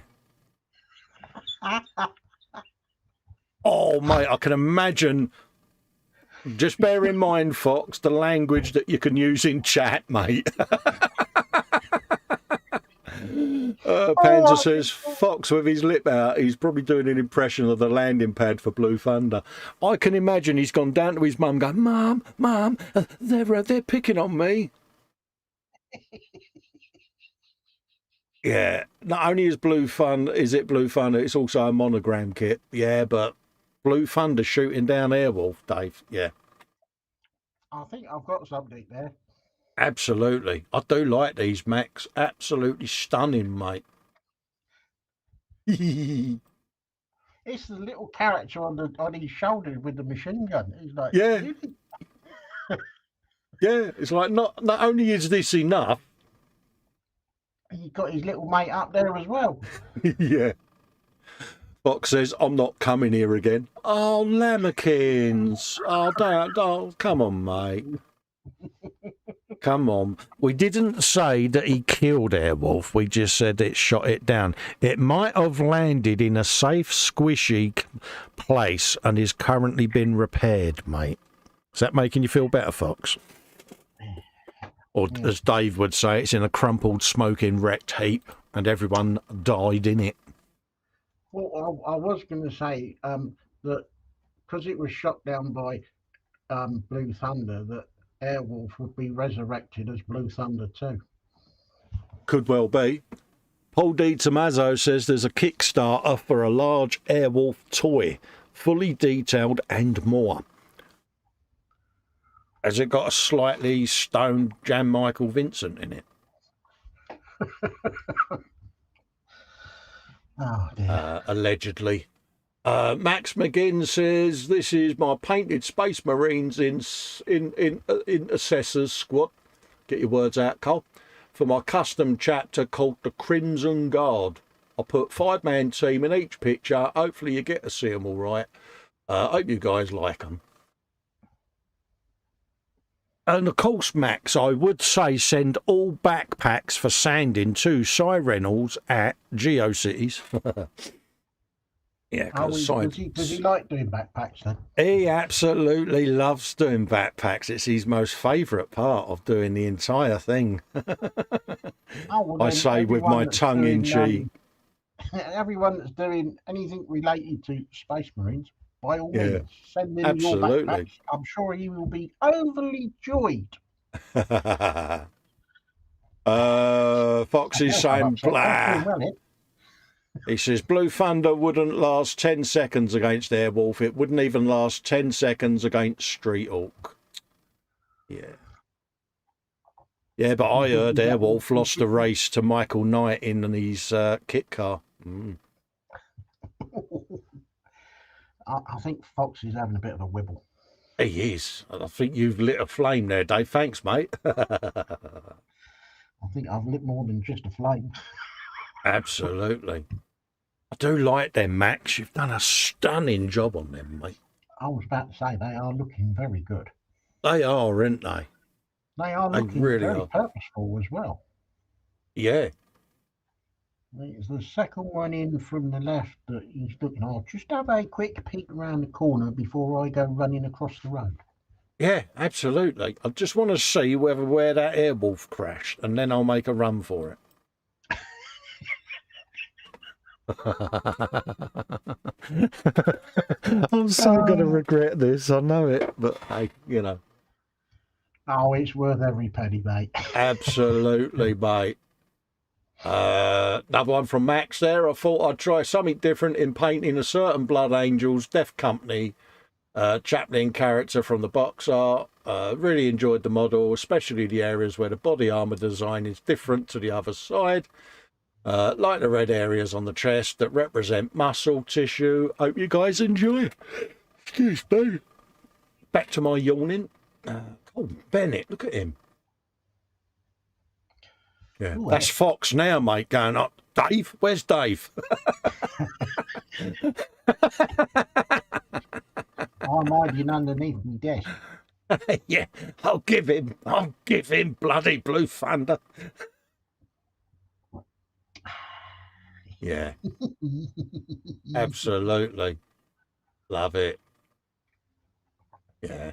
Oh, mate, I can imagine. Just bear in mind, Fox, the language that you can use in chat, mate. Panzer says, Fox with his lip out, he's probably doing an impression of the landing pad for Blue Thunder. I can imagine he's gone down to his mum going, Mum, they're picking on me. Yeah, not only is Blue Thunder, it's also a Monogram kit. Yeah, but Blue Thunder shooting down Airwolf, Dave. Yeah. I think I've got something there. Absolutely. I do like these, Max. Absolutely stunning, mate. It's the little character on his shoulder with the machine gun. He's like, yeah. Yeah, it's like not only is this enough, he's got his little mate up there as well. Yeah. Fox says, I'm not coming here again. Oh, Lamekins. Oh, come on, mate. Come on. We didn't say that he killed Airwolf. We just said it shot it down. It might have landed in a safe, squishy place and is currently been repaired, mate. Is that making you feel better, Fox? Or as Dave would say, it's in a crumpled, smoking, wrecked heap and everyone died in it. Well, I was going to say that because it was shot down by Blue Thunder, that Airwolf would be resurrected as Blue Thunder too. Could well be. Paul D. Tommaso says there's a Kickstarter for a large Airwolf toy, fully detailed and more. Has it got a slightly stoned Jan Michael Vincent in it? Oh, dear. Allegedly. Max McGinn says, this is my painted Space Marines in Assessor's Squad. Get your words out, Cole. For my custom chapter called the Crimson Guard. I put 5-man team in each picture. Hopefully you get to see them all right. Hope you guys like them. And of course, Max, I would say send all backpacks for sanding to Cy Reynolds at GeoCities. Yeah, Oh, because does he like doing backpacks then? he absolutely loves doing backpacks. It's his most favourite part of doing the entire thing. Oh, well I then say with my tongue in cheek. everyone that's doing anything related to Space Marines, by all Yeah, means, send in your absolutely. backpacks. I'm sure he will be overly joyed. And Foxy's they'll come saying upset. They're blah. doing well, Ed. He says Blue Thunder wouldn't last 10 seconds against Airwolf. It wouldn't even last 10 seconds against Street Hawk. Yeah. Yeah, but I heard Airwolf lost a race to Michael Knight in his kit car. I think Fox is having a bit of a wibble. He is. I think you've lit a flame there, Dave. Thanks, mate. I think I've lit more than just a flame. Absolutely. I do like them, Max. You've done a stunning job on them, mate. I was about to say they are looking very good. They are, aren't they? They are looking really very are. purposeful as well. Yeah. There's the second one in from the left that he's looking. I'll just have a quick peek around the corner before I go running across the road. Yeah, absolutely. I just want to see where that Airwolf crashed, and then I'll make a run for it. I'm so going to regret this. I know it, but hey, you know. Oh, it's worth every penny, mate. Absolutely, mate. Another one from Max there. I thought I'd try something different in painting a certain Blood Angels Death Company Chaplin character from the box art. Really enjoyed the model, especially the areas where the body armor design is different to the other side. Like the red areas on the chest that represent muscle tissue. Hope you guys enjoy it. Excuse me. Back to my yawning. Oh, Bennett, look at him. Yeah, ooh, that's Fox now, mate, going up. Dave? Where's Dave? I'm hiding underneath my desk. Yeah, I'll give him bloody Blue Thunder. Yeah, absolutely. Love it. Yeah.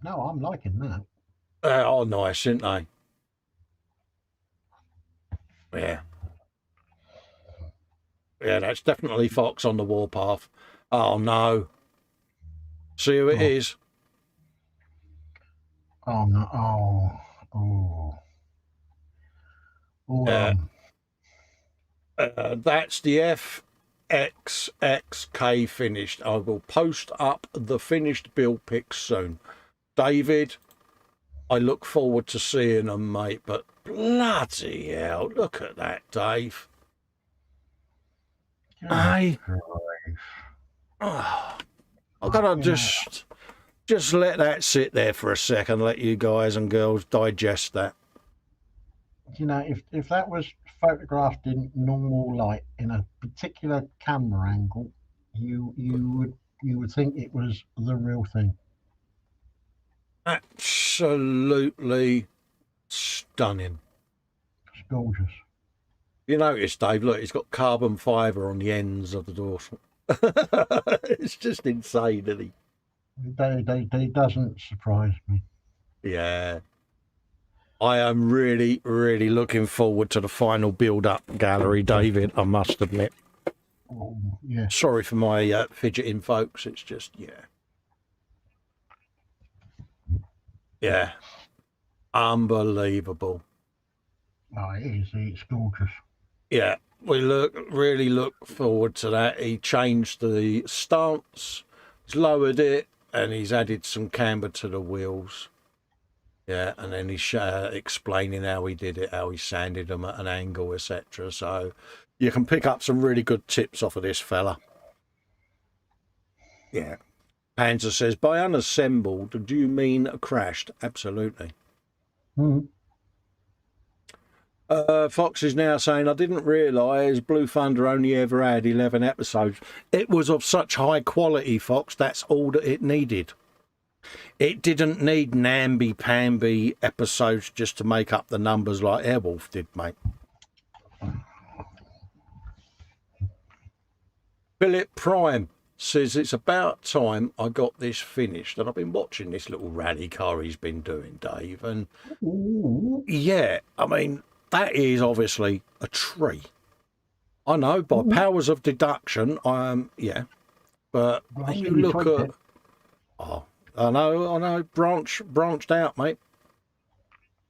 No, I'm liking that. Oh, nice, isn't they? Yeah. Yeah, that's definitely Fox on the warpath. Oh, no. See who it is? Oh, no. Oh. That's the FXXK finished. I will post up the finished build pics soon. David, I look forward to seeing them, mate, but bloody hell, look at that, Dave. Hey. Oh, I've got to just let that sit there for a second, let you guys and girls digest that. You know, if that was photographed in normal light in a particular camera angle, you would think it was the real thing. Absolutely stunning. It's gorgeous. You notice, Dave, look, it's got carbon fibre on the ends of the dorsal. It's just insane, isn't he? It doesn't surprise me. Yeah. I am really, really looking forward to the final build-up gallery, David, I must admit. Oh, yeah. Sorry for my fidgeting, folks. It's just, yeah. Yeah. Unbelievable. Oh, it is. It's gorgeous. Yeah. We really look forward to that. He changed the stance, he's lowered it, and he's added some camber to the wheels. Yeah, and then he's explaining how he did it, how he sanded them at an angle, etc. So you can pick up some really good tips off of this fella. Yeah. Panzer says, by unassembled, do you mean crashed? Absolutely. Mm-hmm. Fox is now saying, I didn't realise Blue Thunder only ever had 11 episodes. It was of such high quality, Fox, that's all that it needed. It didn't need namby-pamby episodes just to make up the numbers like Airwolf did, mate. Philip Prime says it's about time I got this finished. And I've been watching this little rally car he's been doing, Dave. And yeah, I mean, that is obviously a tree. I know, by powers of deduction, yeah. But when you look at... Oh, I know, branched out, mate.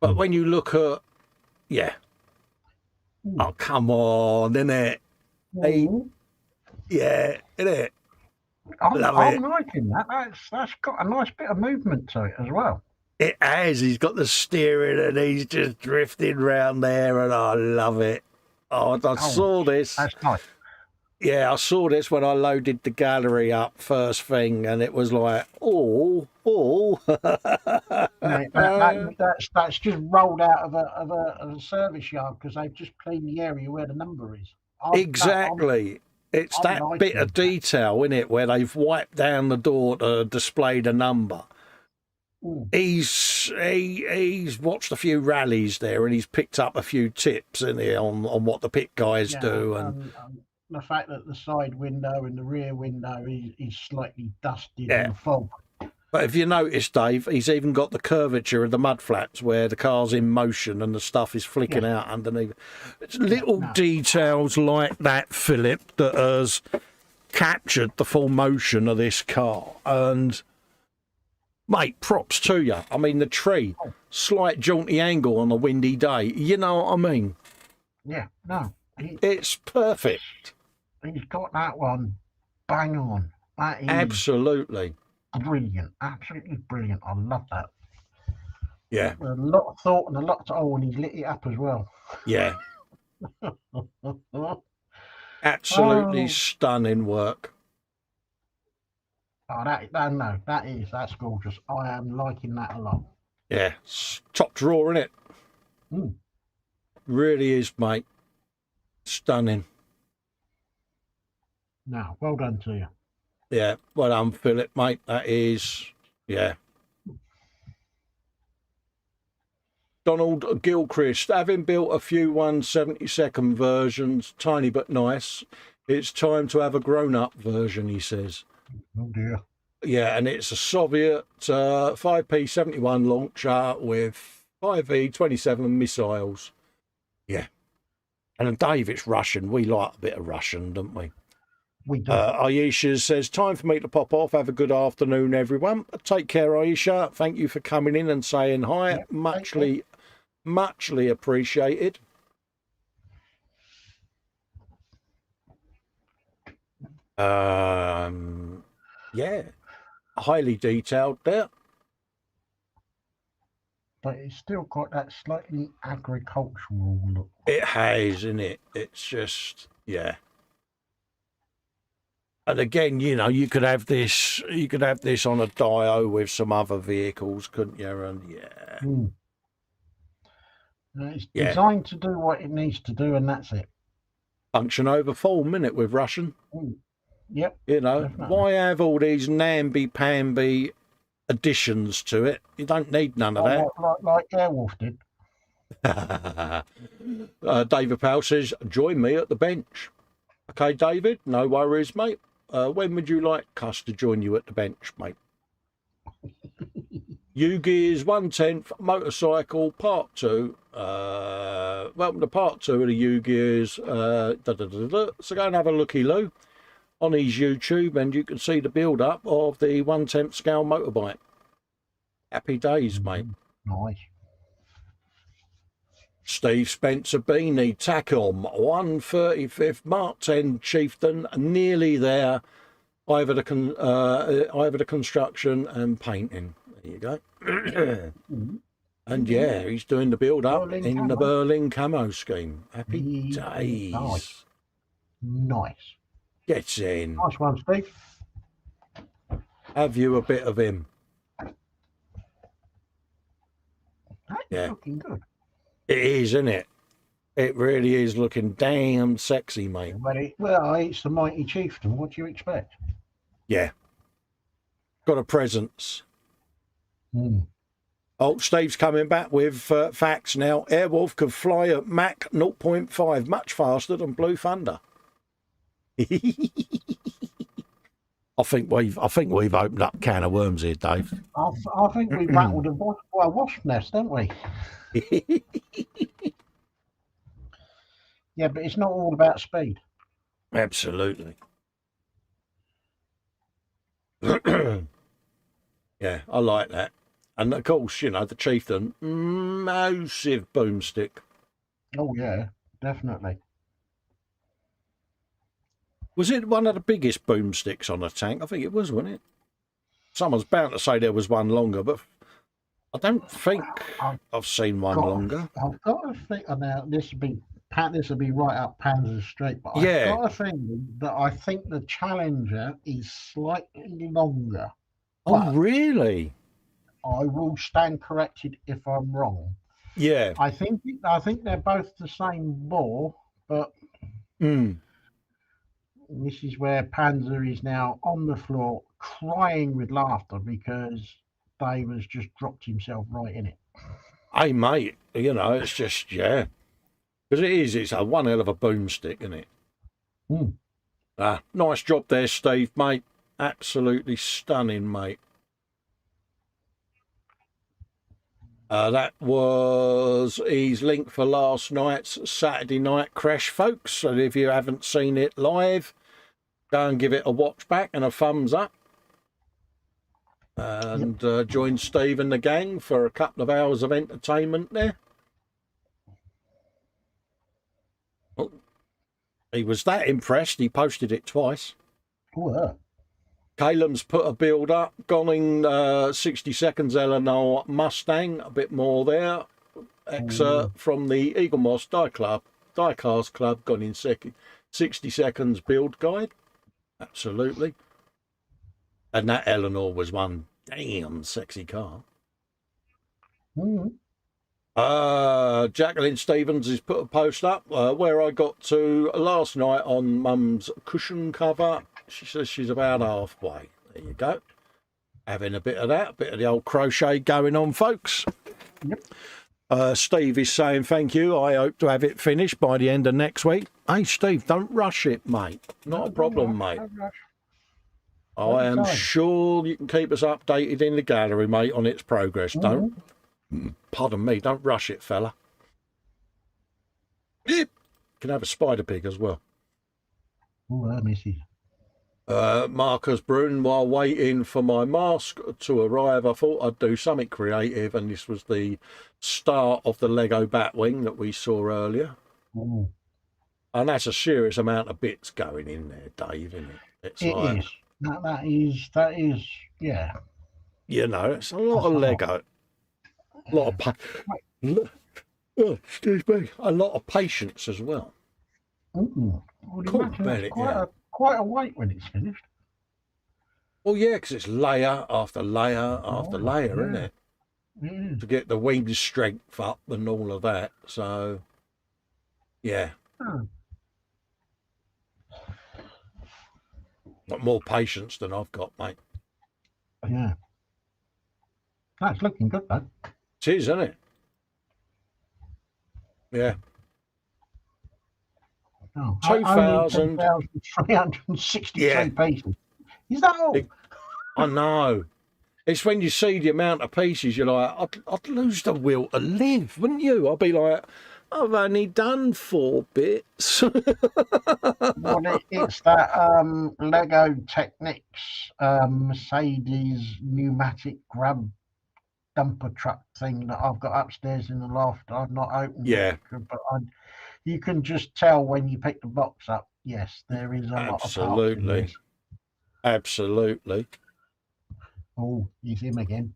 But when you look at... Yeah. Oh, come on, innit? Hey, yeah, innit? I'm liking that. That's got a nice bit of movement to it as well. It has. He's got the steering and he's just drifting round there, and I love it. Oh, I saw this. That's nice. Yeah, I saw this when I loaded the gallery up first thing, and it was like, oh. That's just rolled out of a service yard because they've just cleaned the area where the number is. Exactly. It's that bit of detail, isn't it, where they've wiped down the door to display the number. He's watched a few rallies there, and he's picked up a few tips in there on what the pit guys do, and the fact that the side window and the rear window is slightly dusted and fog. But if you notice, Dave, he's even got the curvature of the mud flaps where the car's in motion and the stuff is flicking out underneath. It's little details like that, Philip, that has captured the full motion of this car. And, mate, props to you. I mean, the tree, slight jaunty angle on a windy day. You know what I mean? Yeah, no. It's perfect. He's got that one bang on. That is absolutely brilliant. Absolutely brilliant. I love that. Yeah. A lot of thought and a lot of... Oh, and he's lit it up as well. Yeah. Absolutely stunning work. Oh, that's gorgeous. I am liking that a lot. Yeah, it's top drawer, isn't it? Really is, mate. Stunning. No, well done to you. Yeah, well done, Philip, mate. That is, yeah. Donald Gilchrist, having built a few 1/72nd versions, tiny but nice, it's time to have a grown-up version, he says. Oh, dear. Yeah, and it's a Soviet 5P71 launcher with 5V27 missiles. Yeah. And Dave, it's Russian. We like a bit of Russian, don't we? We do. Aisha says, time for me to pop off. Have a good afternoon, everyone. Take care, Aisha. Thank you for coming in and saying hi. Yep, muchly appreciated. Yeah, highly detailed there. But it's still got that slightly agricultural look. It has, isn't it? It's just, yeah. And again, you know, you could have this on a Dio with some other vehicles, couldn't you? And it's designed to do what it needs to do, and that's it. Function over form, innit, with Russian? Yep. You know, definitely. Why have all these namby-pamby additions to it? You don't need none of that. Like Airwolf did. David Powell says, join me at the bench. Okay, David, no worries, mate. When would you like us to join you at the bench, mate? U-Gears 1/10 motorcycle part 2. Welcome to part 2 of the U-Gears. So go and have a looky-loo on his YouTube, and you can see the build-up of the 1/10 scale motorbike. Happy days, mate. Nice. Steve Spencer Beanie, Tacom, 135th Mark 10 Chieftain, nearly there. Either the construction and painting. There you go. And yeah, he's doing the build-up in the Berlin camo scheme. Happy days. Nice. Gets in. Nice one, Steve. Have you a bit of him? That's looking good. It is, isn't it? It really is looking damn sexy, mate. Well, it's the mighty chieftain. What do you expect? Yeah. Got a presence. Oh, Steve's coming back with facts now. Airwolf could fly at Mach 0.5 much faster than Blue Thunder. I think we've opened up a can of worms here, Dave. I think we've rattled a wasp nest, haven't we? Yeah, but it's not all about speed. Absolutely. Yeah, I like that. And of course, you know, the chieftain, massive boomstick. Oh yeah, definitely. Was it one of the biggest boomsticks on a tank? I think it was, wasn't it? Someone's bound to say there was one longer, but I don't think I've seen one longer. I've got a thing now. This will be right up Panzer Street, but Yeah. I've got a feeling that I think the Challenger is slightly longer. Oh, really? I will stand corrected if I'm wrong. Yeah. I think they're both the same bore, but this is where Panzer is now on the floor crying with laughter because Dave has just dropped himself right in it. Hey, mate, you know, it's just, yeah. Because it's a one hell of a boomstick, isn't it? Nice job there, Steve, mate. Absolutely stunning, mate. That was his link for last night's Saturday night crash, folks. So if you haven't seen it live, go and give it a watch back and a thumbs up. And join Steve and the gang for a couple of hours of entertainment there. Oh, he was that impressed, he posted it twice. Oh, Caleb's put a build up, gone in 60 seconds Eleanor Mustang, a bit more there. Excerpt from the Eagle Moss Diecast Club, gone in 60 seconds build guide. Absolutely. And that Eleanor was one damn sexy car. Jacqueline Stevens has put a post up where I got to last night on Mum's cushion cover. She says she's about halfway. There you go. Having a bit of that, a bit of the old crochet going on, folks. Yep. Steve is saying thank you. I hope to have it finished by the end of next week. Hey, Steve, don't rush it, mate. Not a problem, mate. I am sure you can keep us updated in the gallery, mate, on its progress. Don't, pardon me, don't rush it, fella. You can have a spider pig as well. Oh, missy. Marcus Brun, while waiting for my mask to arrive, I thought I'd do something creative, and this was the start of the Lego Batwing that we saw earlier. And that's a serious amount of bits going in there, Dave, isn't it? It is. That is, yeah. You know, it's a lot of Lego. A lot of excuse me, a lot of patience as well. Cool, quite a weight when it's finished. Well, yeah, because it's layer after layer after layer, isn't it? To get the wing strength up and all of that. So, yeah. Got more patience than I've got, mate. Yeah. That's looking good, though. It is, isn't it? Yeah. 2,363 pieces. Is that all? I know. It's when you see the amount of pieces, you're like, I'd lose the will to live, wouldn't you? I'd be like, I've only done 4 bits. Well, it's that Lego Technics Mercedes pneumatic grab dumper truck thing that I've got upstairs in the loft. I've not opened it, but you can just tell when you pick the box up. Yes, there is a lot of parts in this. Absolutely. Oh, he's him again.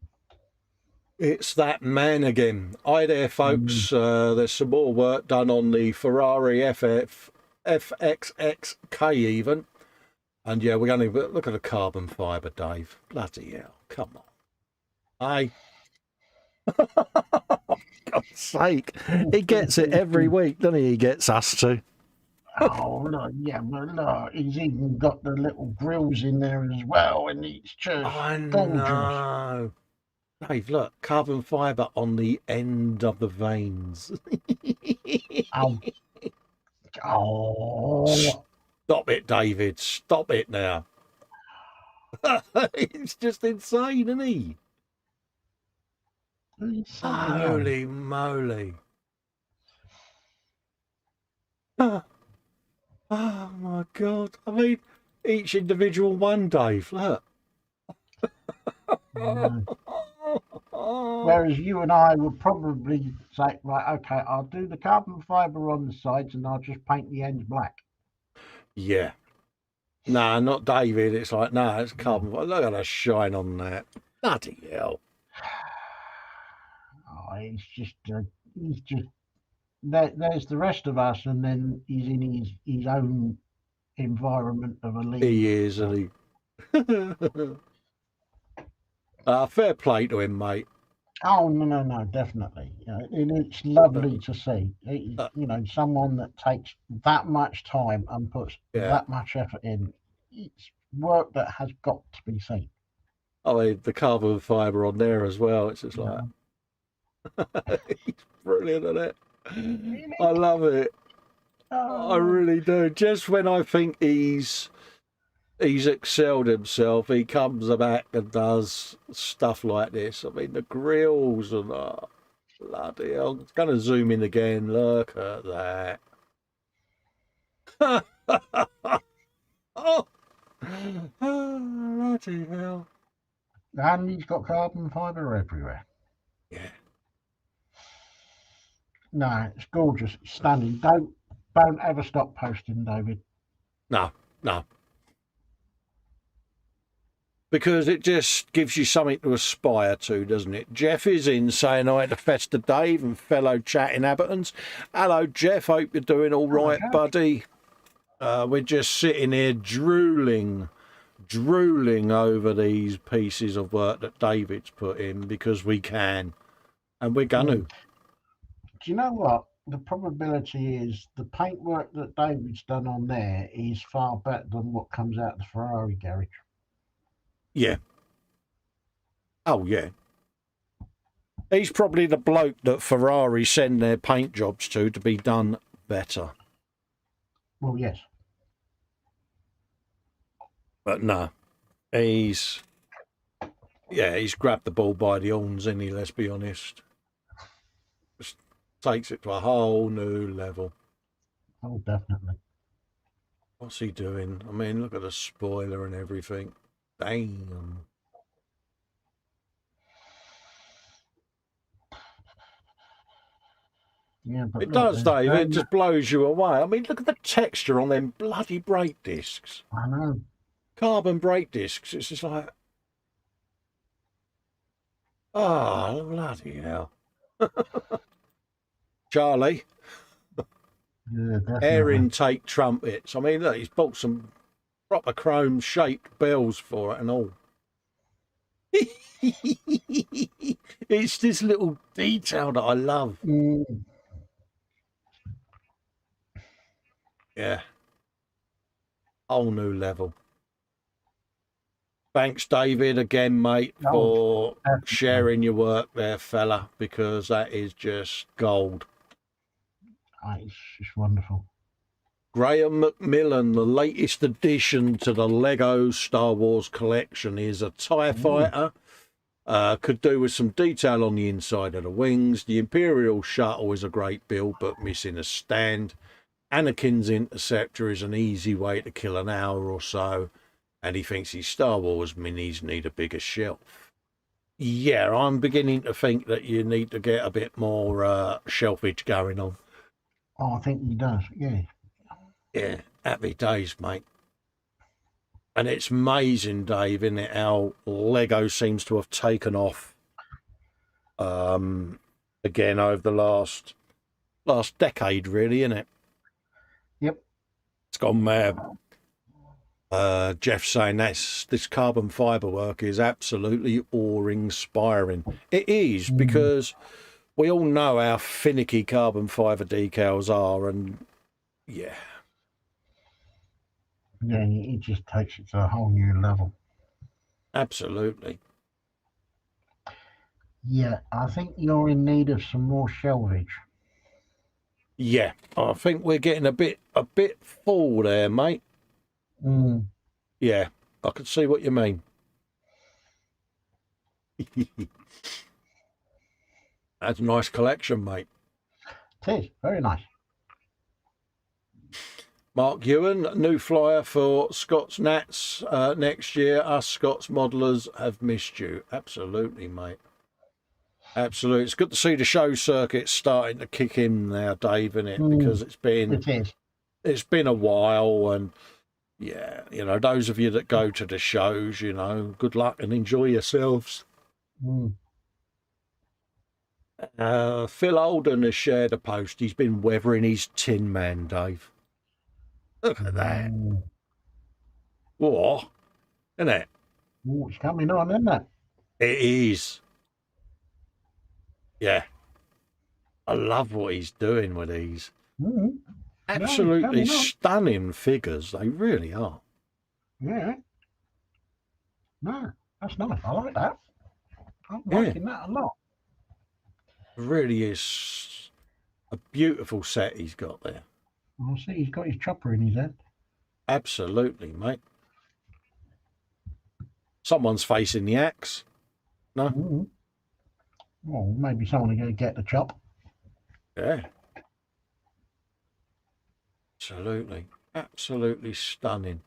It's that man again. Hi there, folks. There's some more work done on the Ferrari FXXK even. And yeah, we're going to look at the carbon fibre, Dave. Bloody hell. Come on. Hey. God's sake. He gets it every week, doesn't he? He gets us to. Oh, look, yeah, but look, he's even got the little grills in there as well, and it's just gorgeous. Know. Dave, look, carbon fibre on the end of the veins. Oh. Stop it, David. Stop it now. It's just insane, isn't he? Holy moly. Oh my God. I mean, each individual one, Dave. Look. Whereas you and I would probably say, right, okay, I'll do the carbon fibre on the sides and I'll just paint the ends black. Yeah. Nah, not David. It's like, nah, it's carbon fibre. Look at the shine on that. Bloody hell. Oh, he's just, there's the rest of us, and then he's in his own environment of a league. He is, isn't he? Fair play to him, mate. Oh, no, definitely. It's lovely to see. Someone that takes that much time and puts that much effort in. It's work that has got to be seen. I mean, the carbon fibre on there as well. It's just like, it's brilliant, isn't it? Really? I love it. I really do. Just when I think he's excelled himself, he comes back and does stuff like this. I mean, the grills and bloody hell. I'm going to zoom in again. Look at that. Oh, bloody hell. And he's got carbon fibre everywhere. Yeah. No, it's gorgeous. It's stunning. Don't ever stop posting, David. No. Because it just gives you something to aspire to, doesn't it? Jeff is in saying hi to Festa Dave and fellow chat inhabitants. Hello, Jeff. Hope you're doing all right, buddy. We're just sitting here drooling over these pieces of work that David's put in because we can, and we're going to. Do you know what? The probability is the paintwork that David's done on there is far better than what comes out of the Ferrari garage. Yeah. Oh, yeah. He's probably the bloke that Ferrari send their paint jobs to be done better. Well, yes. But no, he's grabbed the ball by the horns, isn't he? Let's be honest. Just takes it to a whole new level. Oh, definitely. What's he doing? I mean, look at the spoiler and everything. Damn. Yeah, but it does, Dave. It just blows you away. I mean, look at the texture on them bloody brake discs. I know. Carbon brake discs. It's just like, oh, bloody hell. Charlie. Yeah, definitely. Air intake trumpets. I mean, look, he's bought some proper chrome shaped bells for it and all. It's this little detail that I love. Yeah. Whole new level. Thanks, David, again, mate, for sharing your work there, fella, because that is just gold. It's just wonderful. Graham Macmillan, the latest addition to the Lego Star Wars collection, is a TIE fighter. Could do with some detail on the inside of the wings. The Imperial shuttle is a great build, but missing a stand. Anakin's interceptor is an easy way to kill an hour or so. And he thinks his Star Wars minis need a bigger shelf. Yeah, I'm beginning to think that you need to get a bit more shelfage going on. Oh, I think he does, yeah. Yeah, happy days, mate. And it's amazing, Dave, isn't it, how Lego seems to have taken off again over the last decade, really, isn't it? Yep. It's gone mad. Jeff saying this carbon fibre work is absolutely awe-inspiring. It is, because we all know how finicky carbon fibre decals are, and yeah. Yeah, it just takes it to a whole new level. Absolutely. Yeah, I think you're in need of some more shelvage. Yeah, I think we're getting a bit full there, mate. Mm. Yeah, I can see what you mean. That's a nice collection, mate. It is very nice. Mark Ewan, new flyer for Scott's Nats next year. Us Scott's modelers have missed you. Absolutely, mate. Absolutely. It's good to see the show circuit starting to kick in now, Dave, isn't it? Because It is. it's been a while, and yeah, you know, those of you that go to the shows, you know, good luck and enjoy yourselves. Mm. Phil Olden has shared a post. He's been weathering his Tin Man, Dave. Look at that. Mm. What? Isn't it? Ooh, it's coming on, isn't it? It is. Yeah. I love what he's doing with these. Mm. Absolutely coming on. stunning figures. They really are. Yeah. No, that's nice. I like that. I'm Yeah. liking that a lot. It really is a beautiful set he's got there. I see he's got his chopper in his head. Absolutely, mate. Someone's facing the axe. No? Mm. Well, maybe someone going to get the chop. Yeah. Absolutely. Absolutely stunning.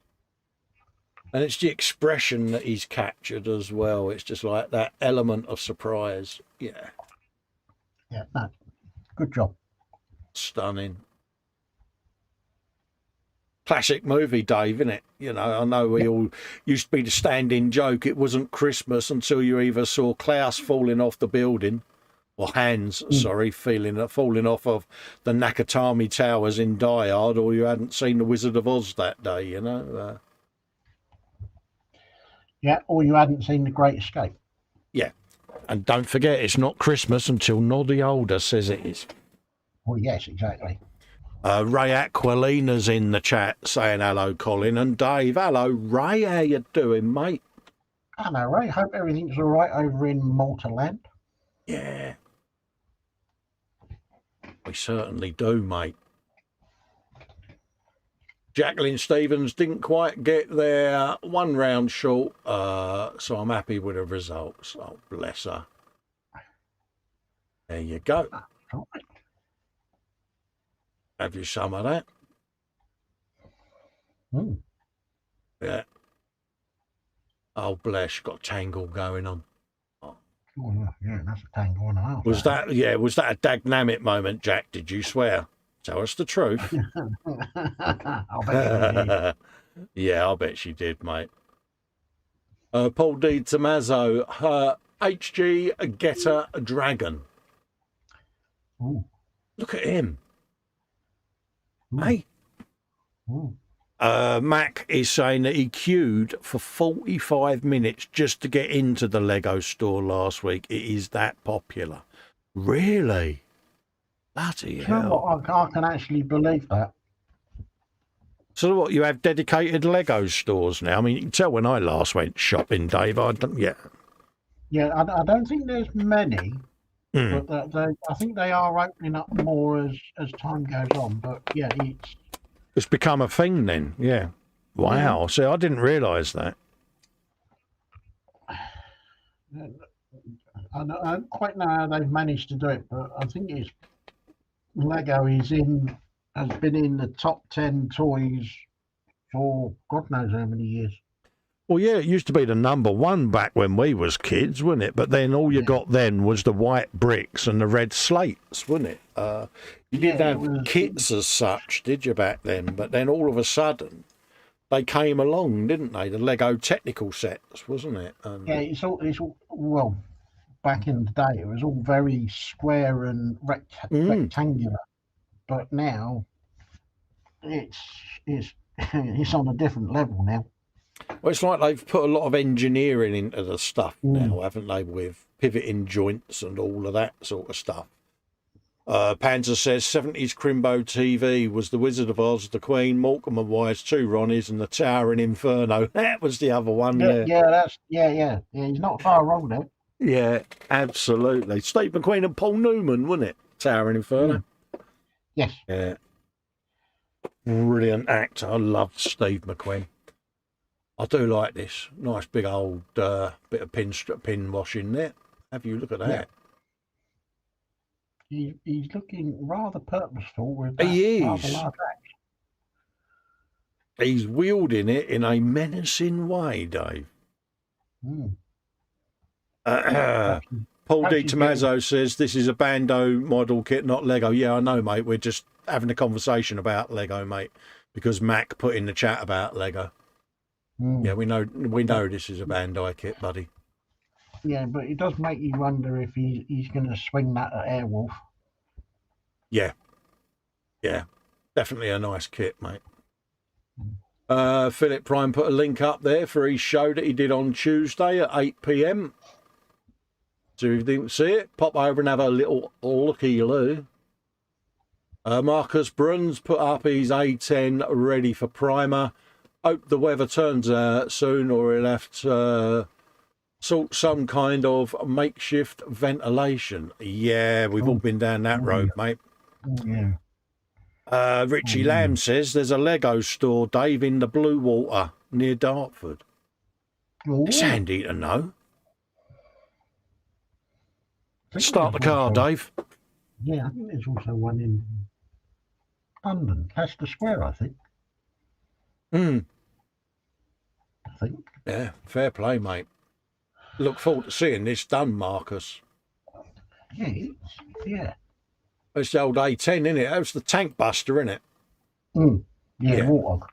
And it's the expression that he's captured as well. It's just like that element of surprise. Yeah. Yeah, no. Good job. Stunning. Classic movie, Dave, isn't it? You know, I know we all used to be the standing joke. It wasn't Christmas until you either saw Klaus falling off the building, or Hans, sorry, falling off of the Nakatomi Towers in Die Hard, or you hadn't seen The Wizard of Oz that day, you know. Yeah, or you hadn't seen The Great Escape. Yeah. And don't forget, it's not Christmas until Noddy Older says it is. Oh, yes, exactly. Ray Aquilina's in the chat saying hello, Colin and Dave. Hello, Ray. How you doing, mate? Hello, Ray. Hope everything's all right over in Malta land. Yeah. We certainly do, mate. Jacqueline Stevens didn't quite get there, 1 round short, so I'm happy with the results. Oh, bless her. There you go. All right. Have you some of that? Mm. Yeah. Oh, bless, got a tangle going on. Oh, yeah, that's a tangle and a half. Was that a dagnammit moment, Jack? Did you swear? Tell us the truth. I'll bet you did. Yeah, I bet she did, mate. Paul D. Tommaso, HG Getter Dragon. Ooh. Look at him. Ooh. Hey. Ooh. Mac is saying that he queued for 45 minutes just to get into the Lego store last week. It is that popular. Really? Bloody hell. You know what? I can actually believe that. So what, you have dedicated Lego stores now? I mean, you can tell when I last went shopping, Dave. Yeah, I don't think there's many, but I think they are opening up more as time goes on. But yeah, It's become a thing then, yeah. Wow. Yeah. See, I didn't realise that. I don't quite know how they've managed to do it, but I think it's Lego has been in the top 10 toys for God knows how many years. Well, yeah, it used to be the number one back when we was kids, wasn't it? But then all you got then was the white bricks and the red slates, wasn't it? You didn't have kits as such, did you, back then? But then all of a sudden, they came along, didn't they? The Lego technical sets, wasn't it? And yeah, it's all well, back in the day, it was all very square and rectangular. But now, it's it's on a different level now. Well, it's like they've put a lot of engineering into the stuff now, haven't they, with pivoting joints and all of that sort of stuff. Panzer says 70s Crimbo TV was The Wizard of Oz, The Queen, Morecambe and Wise, 2 Ronnies, and The Tower in Inferno. That was the other one there. Yeah. He's not far wrong there. Yeah, absolutely. Steve McQueen and Paul Newman, wasn't it? Tower in Inferno. Yes. Yeah. Brilliant actor. I loved Steve McQueen. I do like this. Nice big old bit of pin washing there. Have you look at that? Yeah. He's looking rather purposeful with that He rather is. large axe. He's wielding it in a menacing way, Dave. Mm. Paul Perhaps D. he's getting, Tommaso says this is a Bando model kit, not Lego. Yeah, I know, mate. We're just having a conversation about Lego, mate, because Mac put in the chat about Lego. Yeah, we know this is a Bandai kit, buddy. Yeah, but it does make you wonder if he's going to swing that at Airwolf. Yeah, definitely a nice kit, mate. Philip Prime put a link up there for his show that he did on Tuesday at 8 p.m. So if you didn't see it, pop over and have a little looky-loo. Marcus Bruns put up his A10 ready for primer. Hope the weather turns soon, or he'll have to sort some kind of makeshift ventilation. Yeah, we've all been down that road, mate. Yeah. Richie Lamb says there's a Lego store, Dave, in the Blue Water near Dartford. It's handy to know. Start the car, Dave. Yeah, I think there's also one in London, Leicester Square, I think. I think. Yeah, fair play, mate. Look forward to seeing this done, Marcus. Yeah. It's the old A10, isn't it? That was the tank buster, isn't it? Yeah. Water.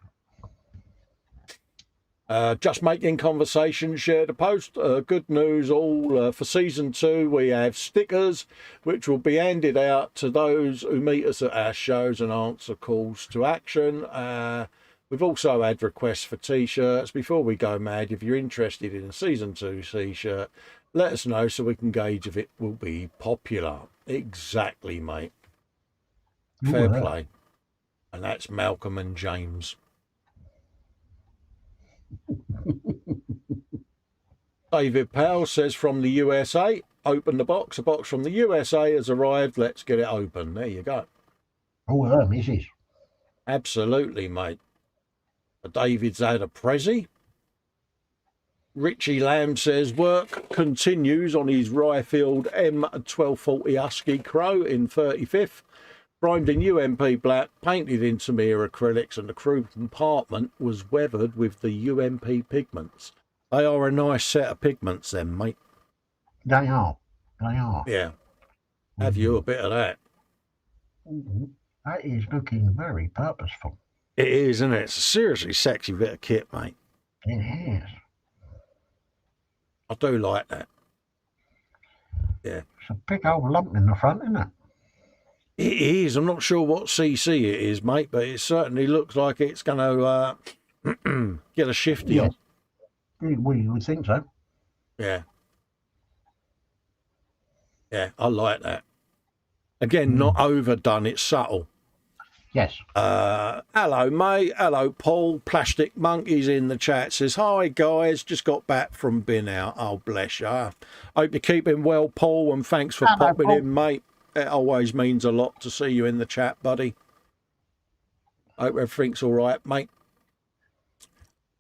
Just making conversation, shared a post. Good news all for season 2. We have stickers which will be handed out to those who meet us at our shows and answer calls to action. We've also had requests for t-shirts. Before we go mad, if you're interested in a season 2 t-shirt, let us know so we can gauge if it will be popular. Exactly, mate. Fair play. And that's Malcolm and James. David Powell says from the USA, open the box. A box from the USA has arrived. Let's get it open. There you go. Oh, missus. Absolutely, mate. David's had a Prezi. Richie Lamb says work continues on his Ryefield M1240 Husky Crow in 35th. Primed in UMP black, painted in Tamiya acrylics, and the crew compartment was weathered with the UMP pigments. They are a nice set of pigments then, mate. They are. Yeah. Have you a bit of that? That is looking very purposeful. It is, isn't it? It's a seriously sexy bit of kit, mate. It is. I do like that. Yeah. It's a big old lump in the front, isn't it? It is. I'm not sure what CC it is, mate, but it certainly looks like it's going to get a shifty on. We would think so. Yeah. Yeah, I like that. Again, not overdone. It's subtle. Yes. Hello, mate. Hello, Paul. Plastic Monkeys in the chat says, hi, guys. Just got back from bin out. Oh, bless you. Hope you're keeping well, Paul, and thanks for popping Paul. in, mate. It always means a lot to see you in the chat, buddy. Hope everything's all right, mate.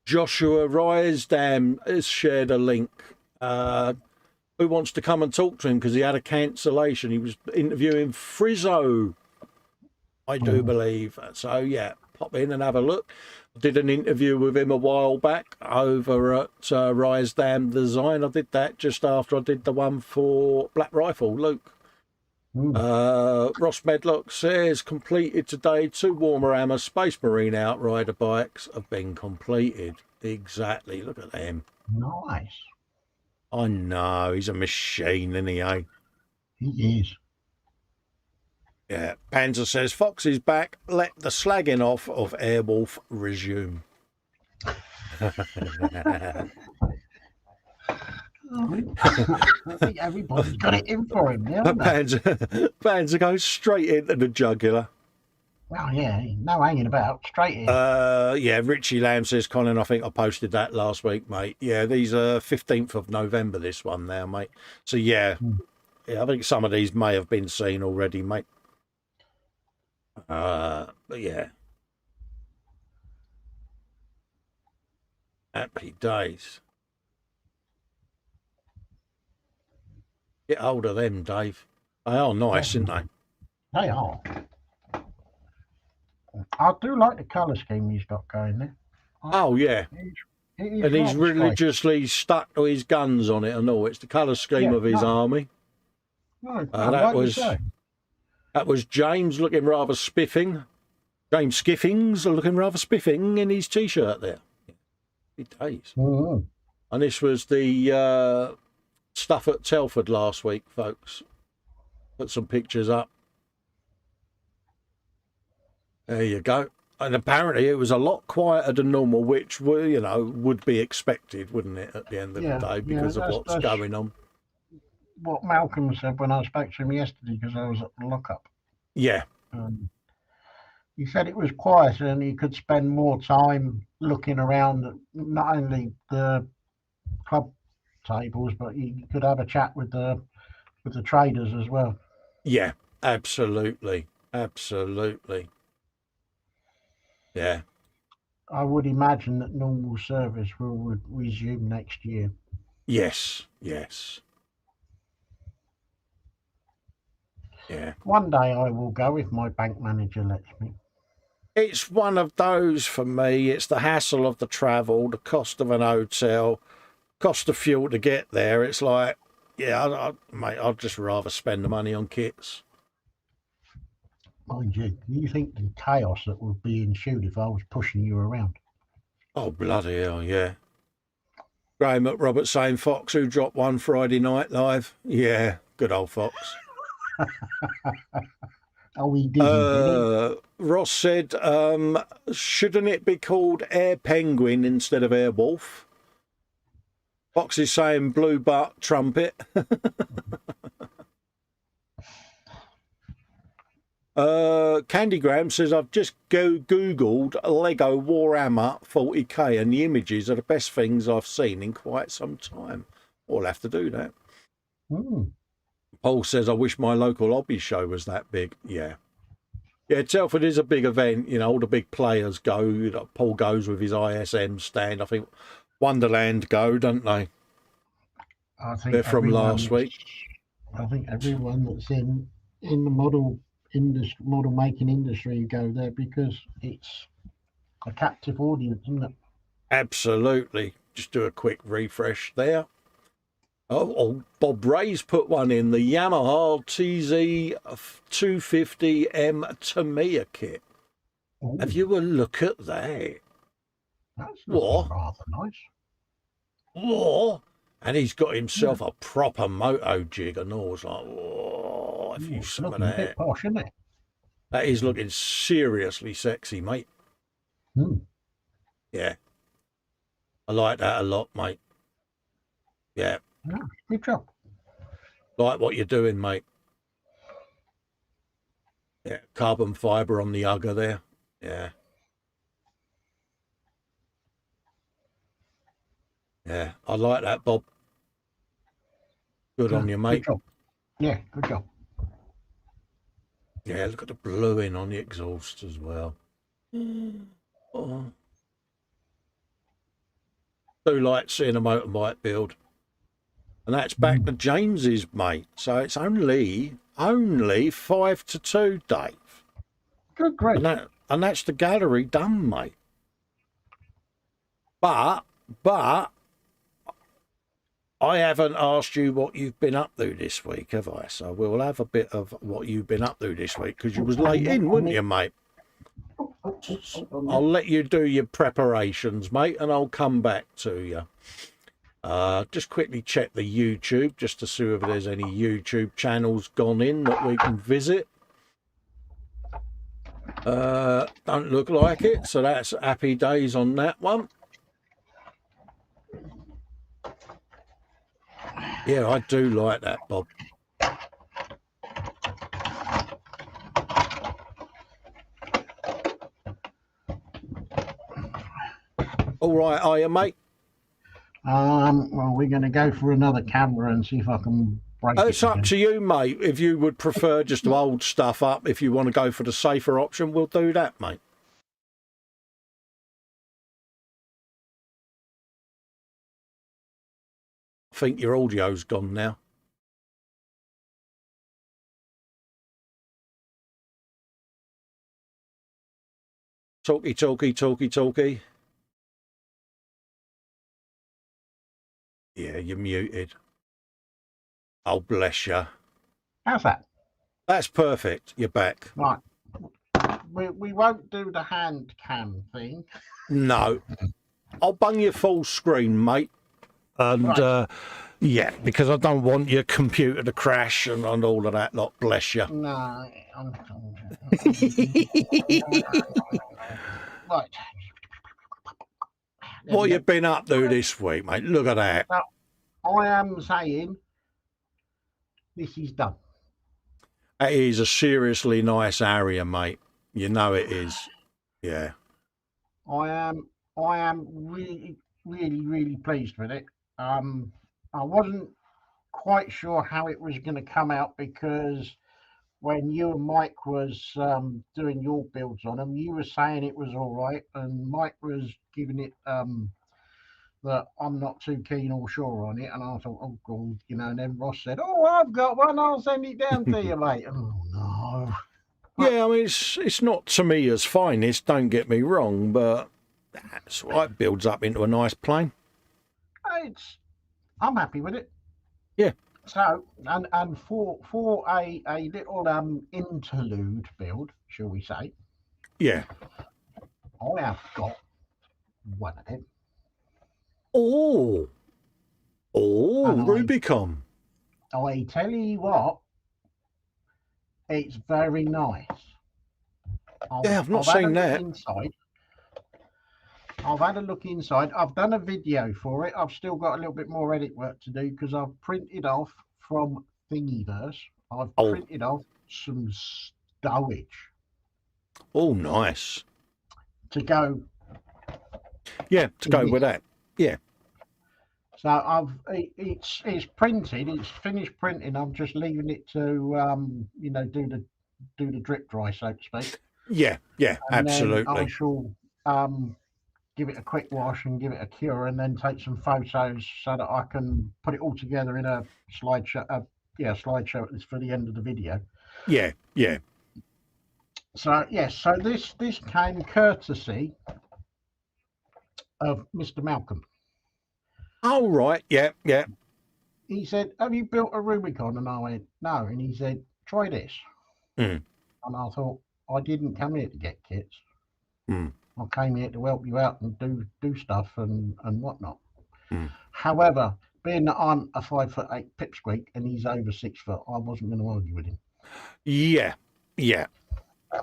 Joshua Riesdam has shared a link. Who wants to come and talk to him because he had a cancellation? He was interviewing Frizzo, I do believe. So, yeah, pop in and have a look. I did an interview with him a while back over at Riesdam Design. I did that just after I did the one for Black Rifle, Luke. Ross Medlock says, completed today. 2 Warmer Hammer Space Marine Outrider bikes have been completed. Exactly. Look at them. Nice. I know. He's a machine, isn't he, eh? He is. Yeah. Panzer says, Fox is back. Let the slagging off of Airwolf resume. I think everybody's got it in for him now. Panzer goes straight into the jugular. Well, yeah, no hanging about, straight in. Yeah, Richie Lamb says, Colin, I think I posted that last week, mate. Yeah, these are 15th of November, this one now, mate. So, yeah, I think some of these may have been seen already, mate. But, yeah. Happy days. Get hold of them, Dave. They are nice, aren't they? They are. I do like the colour scheme he's got going there. Oh, yeah. It is And he's rather striking. religiously stuck to his guns on it and all. It's the colour scheme of his army. No, That was James looking rather spiffing. James Skiffings looking rather spiffing in his T-shirt there. Happy days. Mm-hmm. And this was the stuff at Telford last week, folks. Put some pictures up. There you go. And apparently it was a lot quieter than normal, which would be expected, wouldn't it, at the end of the day, because of what's going on. What Malcolm said when I spoke to him yesterday, because I was at the lockup. Yeah. He said it was quieter and he could spend more time looking around at not only the club tables, but he could have a chat with the traders as well. Yeah, absolutely. Absolutely. Yeah. I would imagine that normal service will resume next year. Yes, yes. Yeah. One day I will go if my bank manager lets me. It's one of those for me. It's the hassle of the travel, the cost of an hotel, cost of fuel to get there. It's like, yeah, mate, I'd just rather spend the money on kits. Mind you think the chaos that would be ensued if I was pushing you around? Oh, bloody hell, yeah. Graham McRobert saying Fox, who dropped one Friday night live. Yeah, good old Fox. Oh, he did. Ross said, shouldn't it be called Air Penguin instead of Air Wolf? Fox is saying blue butt trumpet. Candygram says, I've just Googled Lego Warhammer 40k and the images are the best things I've seen in quite some time. We'll have to do that. Paul says, I wish my local hobby show was that big. Yeah. Yeah, Telford is a big event. All the big players go. Paul goes with his ISM stand. I think Wonderland go, don't they? I think they're from last week. I think everyone that's in the model making industry go there because it's a captive audience, isn't it? Absolutely. Just do a quick refresh there. Oh, Bob Ray's put one in, the Yamaha TZ250M Tamiya kit. Ooh. Have you a look at that? That's rather nice. What? And he's got himself a proper moto jig and all. It's like, if you some of that. A bit posh, isn't it? That is looking seriously sexy, mate. Yeah. I like that a lot, mate. Yeah. Good job. Like what you're doing, mate. Yeah, carbon fibre on the Ugger there. Yeah. Yeah, I like that, Bob. Good on you, mate. Good job. Yeah, good job. Yeah, look at the bluing on the exhaust as well. Oh. Do like seeing a motorbike build. And that's back to James's, mate. So it's only 5-2, Dave. Good, great. And that's the gallery done, mate. But I haven't asked you what you've been up to this week, have I? So we'll have a bit of what you've been up to this week, because you was late in, weren't you, mate? I'll let you do your preparations, mate, and I'll come back to you. Just quickly check the YouTube, just to see if there's any YouTube channels gone in that we can visit. Don't look like it, so that's happy days on that one. Yeah, I do like that, Bob. All right, are you, mate? Well, we're going to go for another camera and see if I can break it. It's up to you, mate. If you would prefer just to hold stuff up, if you want to go for the safer option, we'll do that, mate. think your audio's gone now. Talky, talky, talky, talky. Yeah, you're muted. Oh, bless you. How's that? That's perfect. You're back. Right. We won't do the hand cam thing. No. I'll bung you full screen, mate. And, Right. yeah, because I don't want your computer to crash and all of that lot. Bless you. No. Right. What you been up to this week, mate? Look at that. Now, I am saying this is done. That is a seriously nice area, mate. You know it is. Yeah. I am really, really, really pleased with it. I wasn't quite sure how it was going to come out because when you and Mike was doing your builds on them, you were saying it was all right, and Mike was giving it that I'm not too keen or sure on it, and I thought, oh god, you know. And then Ross said, "Oh, I've got one. I'll send it down to you, mate." Oh no. Yeah, I mean, it's not to me as finest, don't get me wrong, but that's right, it builds up into a nice plane. I'm happy with it. Yeah. So, and for a little interlude build, shall we say? Yeah. I have got one of them. Oh, And Rubicon. I tell you what, it's very nice. Yeah, I've not seen that. Inside. I've had a look inside. I've done a video for it. I've still got a little bit more edit work to do because I've printed off from Thingiverse. I've printed off some stowage. Oh, nice. To go. Yeah, to go with that. Yeah. So it's printed. It's finished printing. I'm just leaving it to do the drip dry, so to speak. Yeah, and absolutely. Then I shall give it a quick wash and give it a cure, and then take some photos so that I can put it all together in a slideshow. Slideshow for the end of the video. Yeah. So yes, so this came courtesy of Mr. Malcolm. Oh right, yeah. He said, "Have you built a Rubicon?" And I went, "No." And he said, "Try this." And I thought, I didn't come here to get kits. I came here to help you out and do stuff and whatnot. However, being that I'm a 5'8" pipsqueak and he's over 6 foot, I wasn't going to argue with him. Yeah.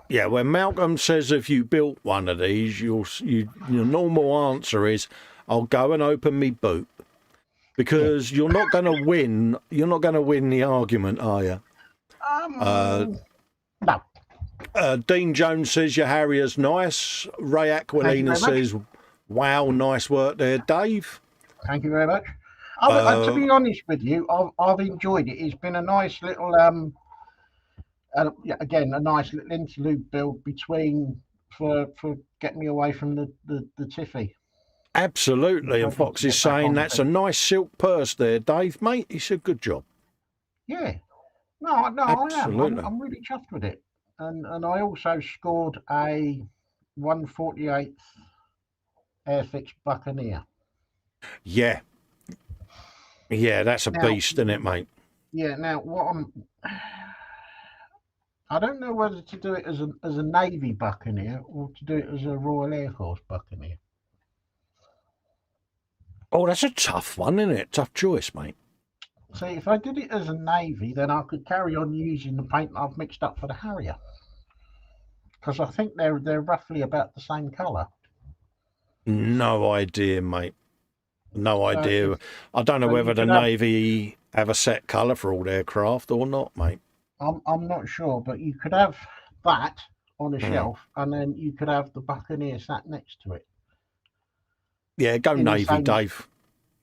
When Malcolm says if you built one of these, your normal answer is, "I'll go and open me boot," because you're not going to win. You're not going to win the argument, are you? No. Dean Jones says your Harrier's nice. Ray Aquilina says, "Wow, nice work there, Dave." Thank you very much. To be honest with you, I've enjoyed it. It's been a nice little again, a nice little interlude build between for getting me away from the tiffy. Absolutely, and Fox is saying that's a nice silk purse there, Dave, mate. It's a good job. Yeah, no, absolutely. I'm really chuffed with it, and I also scored a 1/48 Airfix Buccaneer. Yeah, that's a beast, isn't it, mate? Yeah. Now, I don't know whether to do it as a Navy Buccaneer or to do it as a Royal Air Force Buccaneer. Oh, that's a tough one, isn't it? Tough choice, mate. See, if I did it as a Navy, then I could carry on using the paint I've mixed up for the Harrier, because I think they're roughly about the same colour. No idea, mate. No idea. I don't know whether the Navy have a set colour for all their craft or not, mate. I'm not sure, but you could have that on a shelf, and then you could have the Buccaneer sat next to it. Yeah, go Navy, Dave.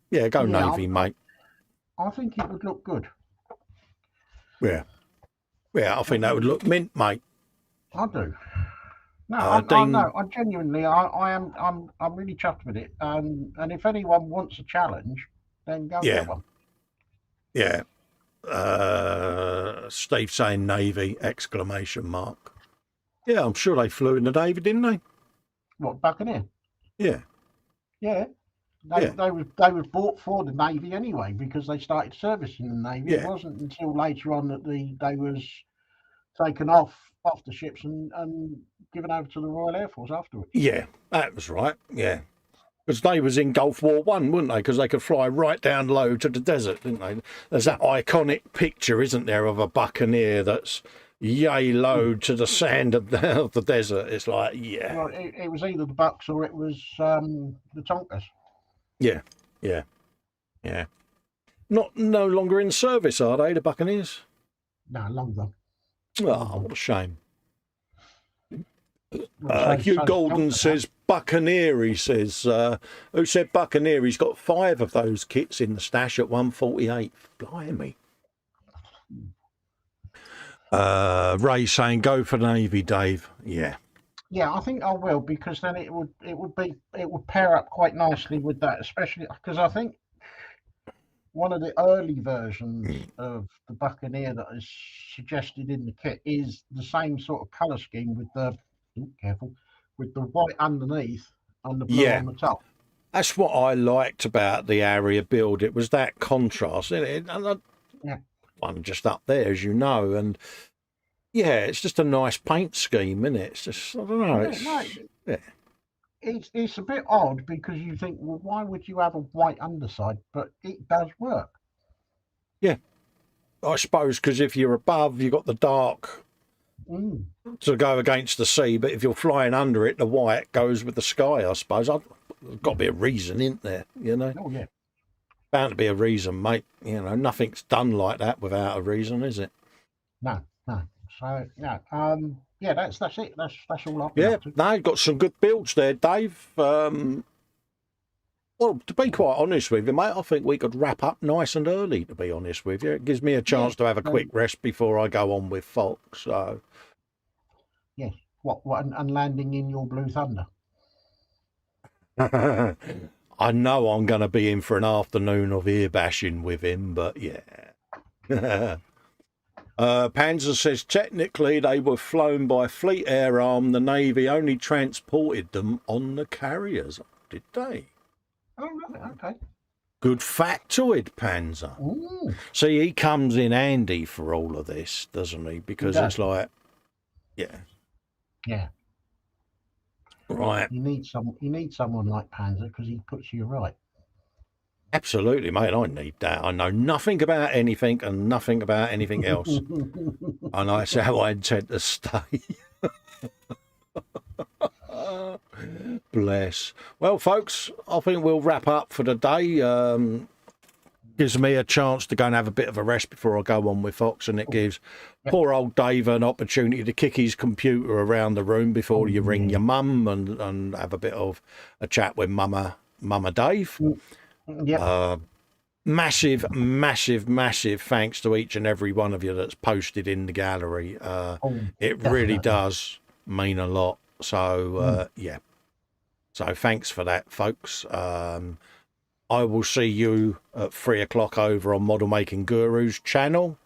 Yeah, go Navy, mate. I think it would look good. Yeah, I think that would look mint, mate. I do. No, I genuinely, I'm really chuffed with it. And if anyone wants a challenge, then go get one. Yeah. Steve saying Navy, exclamation mark. Yeah, I'm sure they flew in the Navy, didn't they? What, Buccaneer? Yeah. Yeah. Yeah. They was bought for the Navy anyway because they started servicing the Navy. Yeah. It wasn't until later on that they was taken off the ships and given over to the Royal Air Force afterwards. Yeah, that was right. Yeah. Because they was in Gulf War One, weren't they? Because they could fly right down low to the desert, didn't they? There's that iconic picture, isn't there, of a Buccaneer that's yay low to the sand of the desert. It's like, yeah. Well, it was either the Bucks or it was the Tonkas. Yeah, yeah, yeah. No longer in service, are they, the Buccaneers? No, long gone. Oh, what a shame. Well, Hugh Golden says Buccaneer, he says. Who said Buccaneer? He's got 5 of those kits in the stash at 148. Blimey. Ray saying go for Navy, Dave. Yeah. Yeah, I think I will, because then it would pair up quite nicely with that, especially because I think one of the early versions of the Buccaneer that is suggested in the kit is the same sort of colour scheme with the with the white underneath and the blue on the top. That's what I liked about the area build. It was that contrast, and one just up there, as you know, and yeah, it's just a nice paint scheme, isn't it? It's just, I don't know. It's a bit odd because you think, well, why would you have a white underside? But it does work. Yeah, I suppose because if you're above, you've got the dark to go against the sea, but if you're flying under it, the white goes with the sky, I suppose. There's got to be a reason, isn't there? You know? Oh, yeah. Bound to be a reason, mate. You know, nothing's done like that without a reason, is it? No. So, yeah, that's it. That's all I've got. Yeah, no, got some good builds there, Dave. Well, to be quite honest with you, mate, I think we could wrap up nice and early, to be honest with you. It gives me a chance to have a quick rest before I go on with Fox, so... Yes. What, and landing in your Blue Thunder? I know I'm going to be in for an afternoon of ear bashing with him, but yeah. Panzer says technically they were flown by Fleet Air Arm. The Navy only transported them on the carriers, did they? Oh, right, okay. Good factoid, Panzer. Ooh. See, he comes in handy for all of this, doesn't he? Because it's like, yeah. Right. You need someone like Panzer because he puts you right. Absolutely, mate. I need that. I know nothing about anything and nothing about anything else. And that's how I intend to stay. Bless. Well, folks, I think we'll wrap up for the day. Gives me a chance to go and have a bit of a rest before I go on with Fox, and it gives poor old Dave an opportunity to kick his computer around the room before you ring your mum and have a bit of a chat with Mama Dave. Yeah. Massive thanks to each and every one of you that's posted in the gallery. It really does mean a lot. So, yeah. So thanks for that, folks. I will see you at 3 o'clock over on Model Making Guru's channel.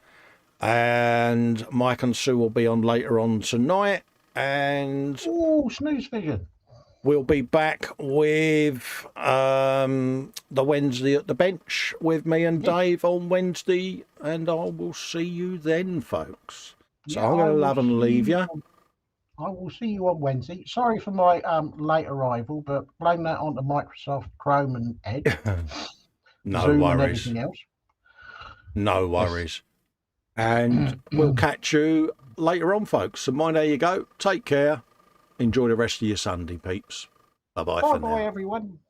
And Mike and Sue will be on later on tonight. And snooze vision. We'll be back with the Wednesday at the bench with me and Dave on Wednesday. And I will see you then, folks. So I'm going to love and leave you. I will see you on Wednesday. Sorry for my late arrival, but blame that onto Microsoft Chrome and Edge. No Zoom worries. And everything else. No worries. And we'll catch you later on, folks. So there you go. Take care. Enjoy the rest of your Sunday, peeps. Bye-bye for now. Bye-bye, everyone.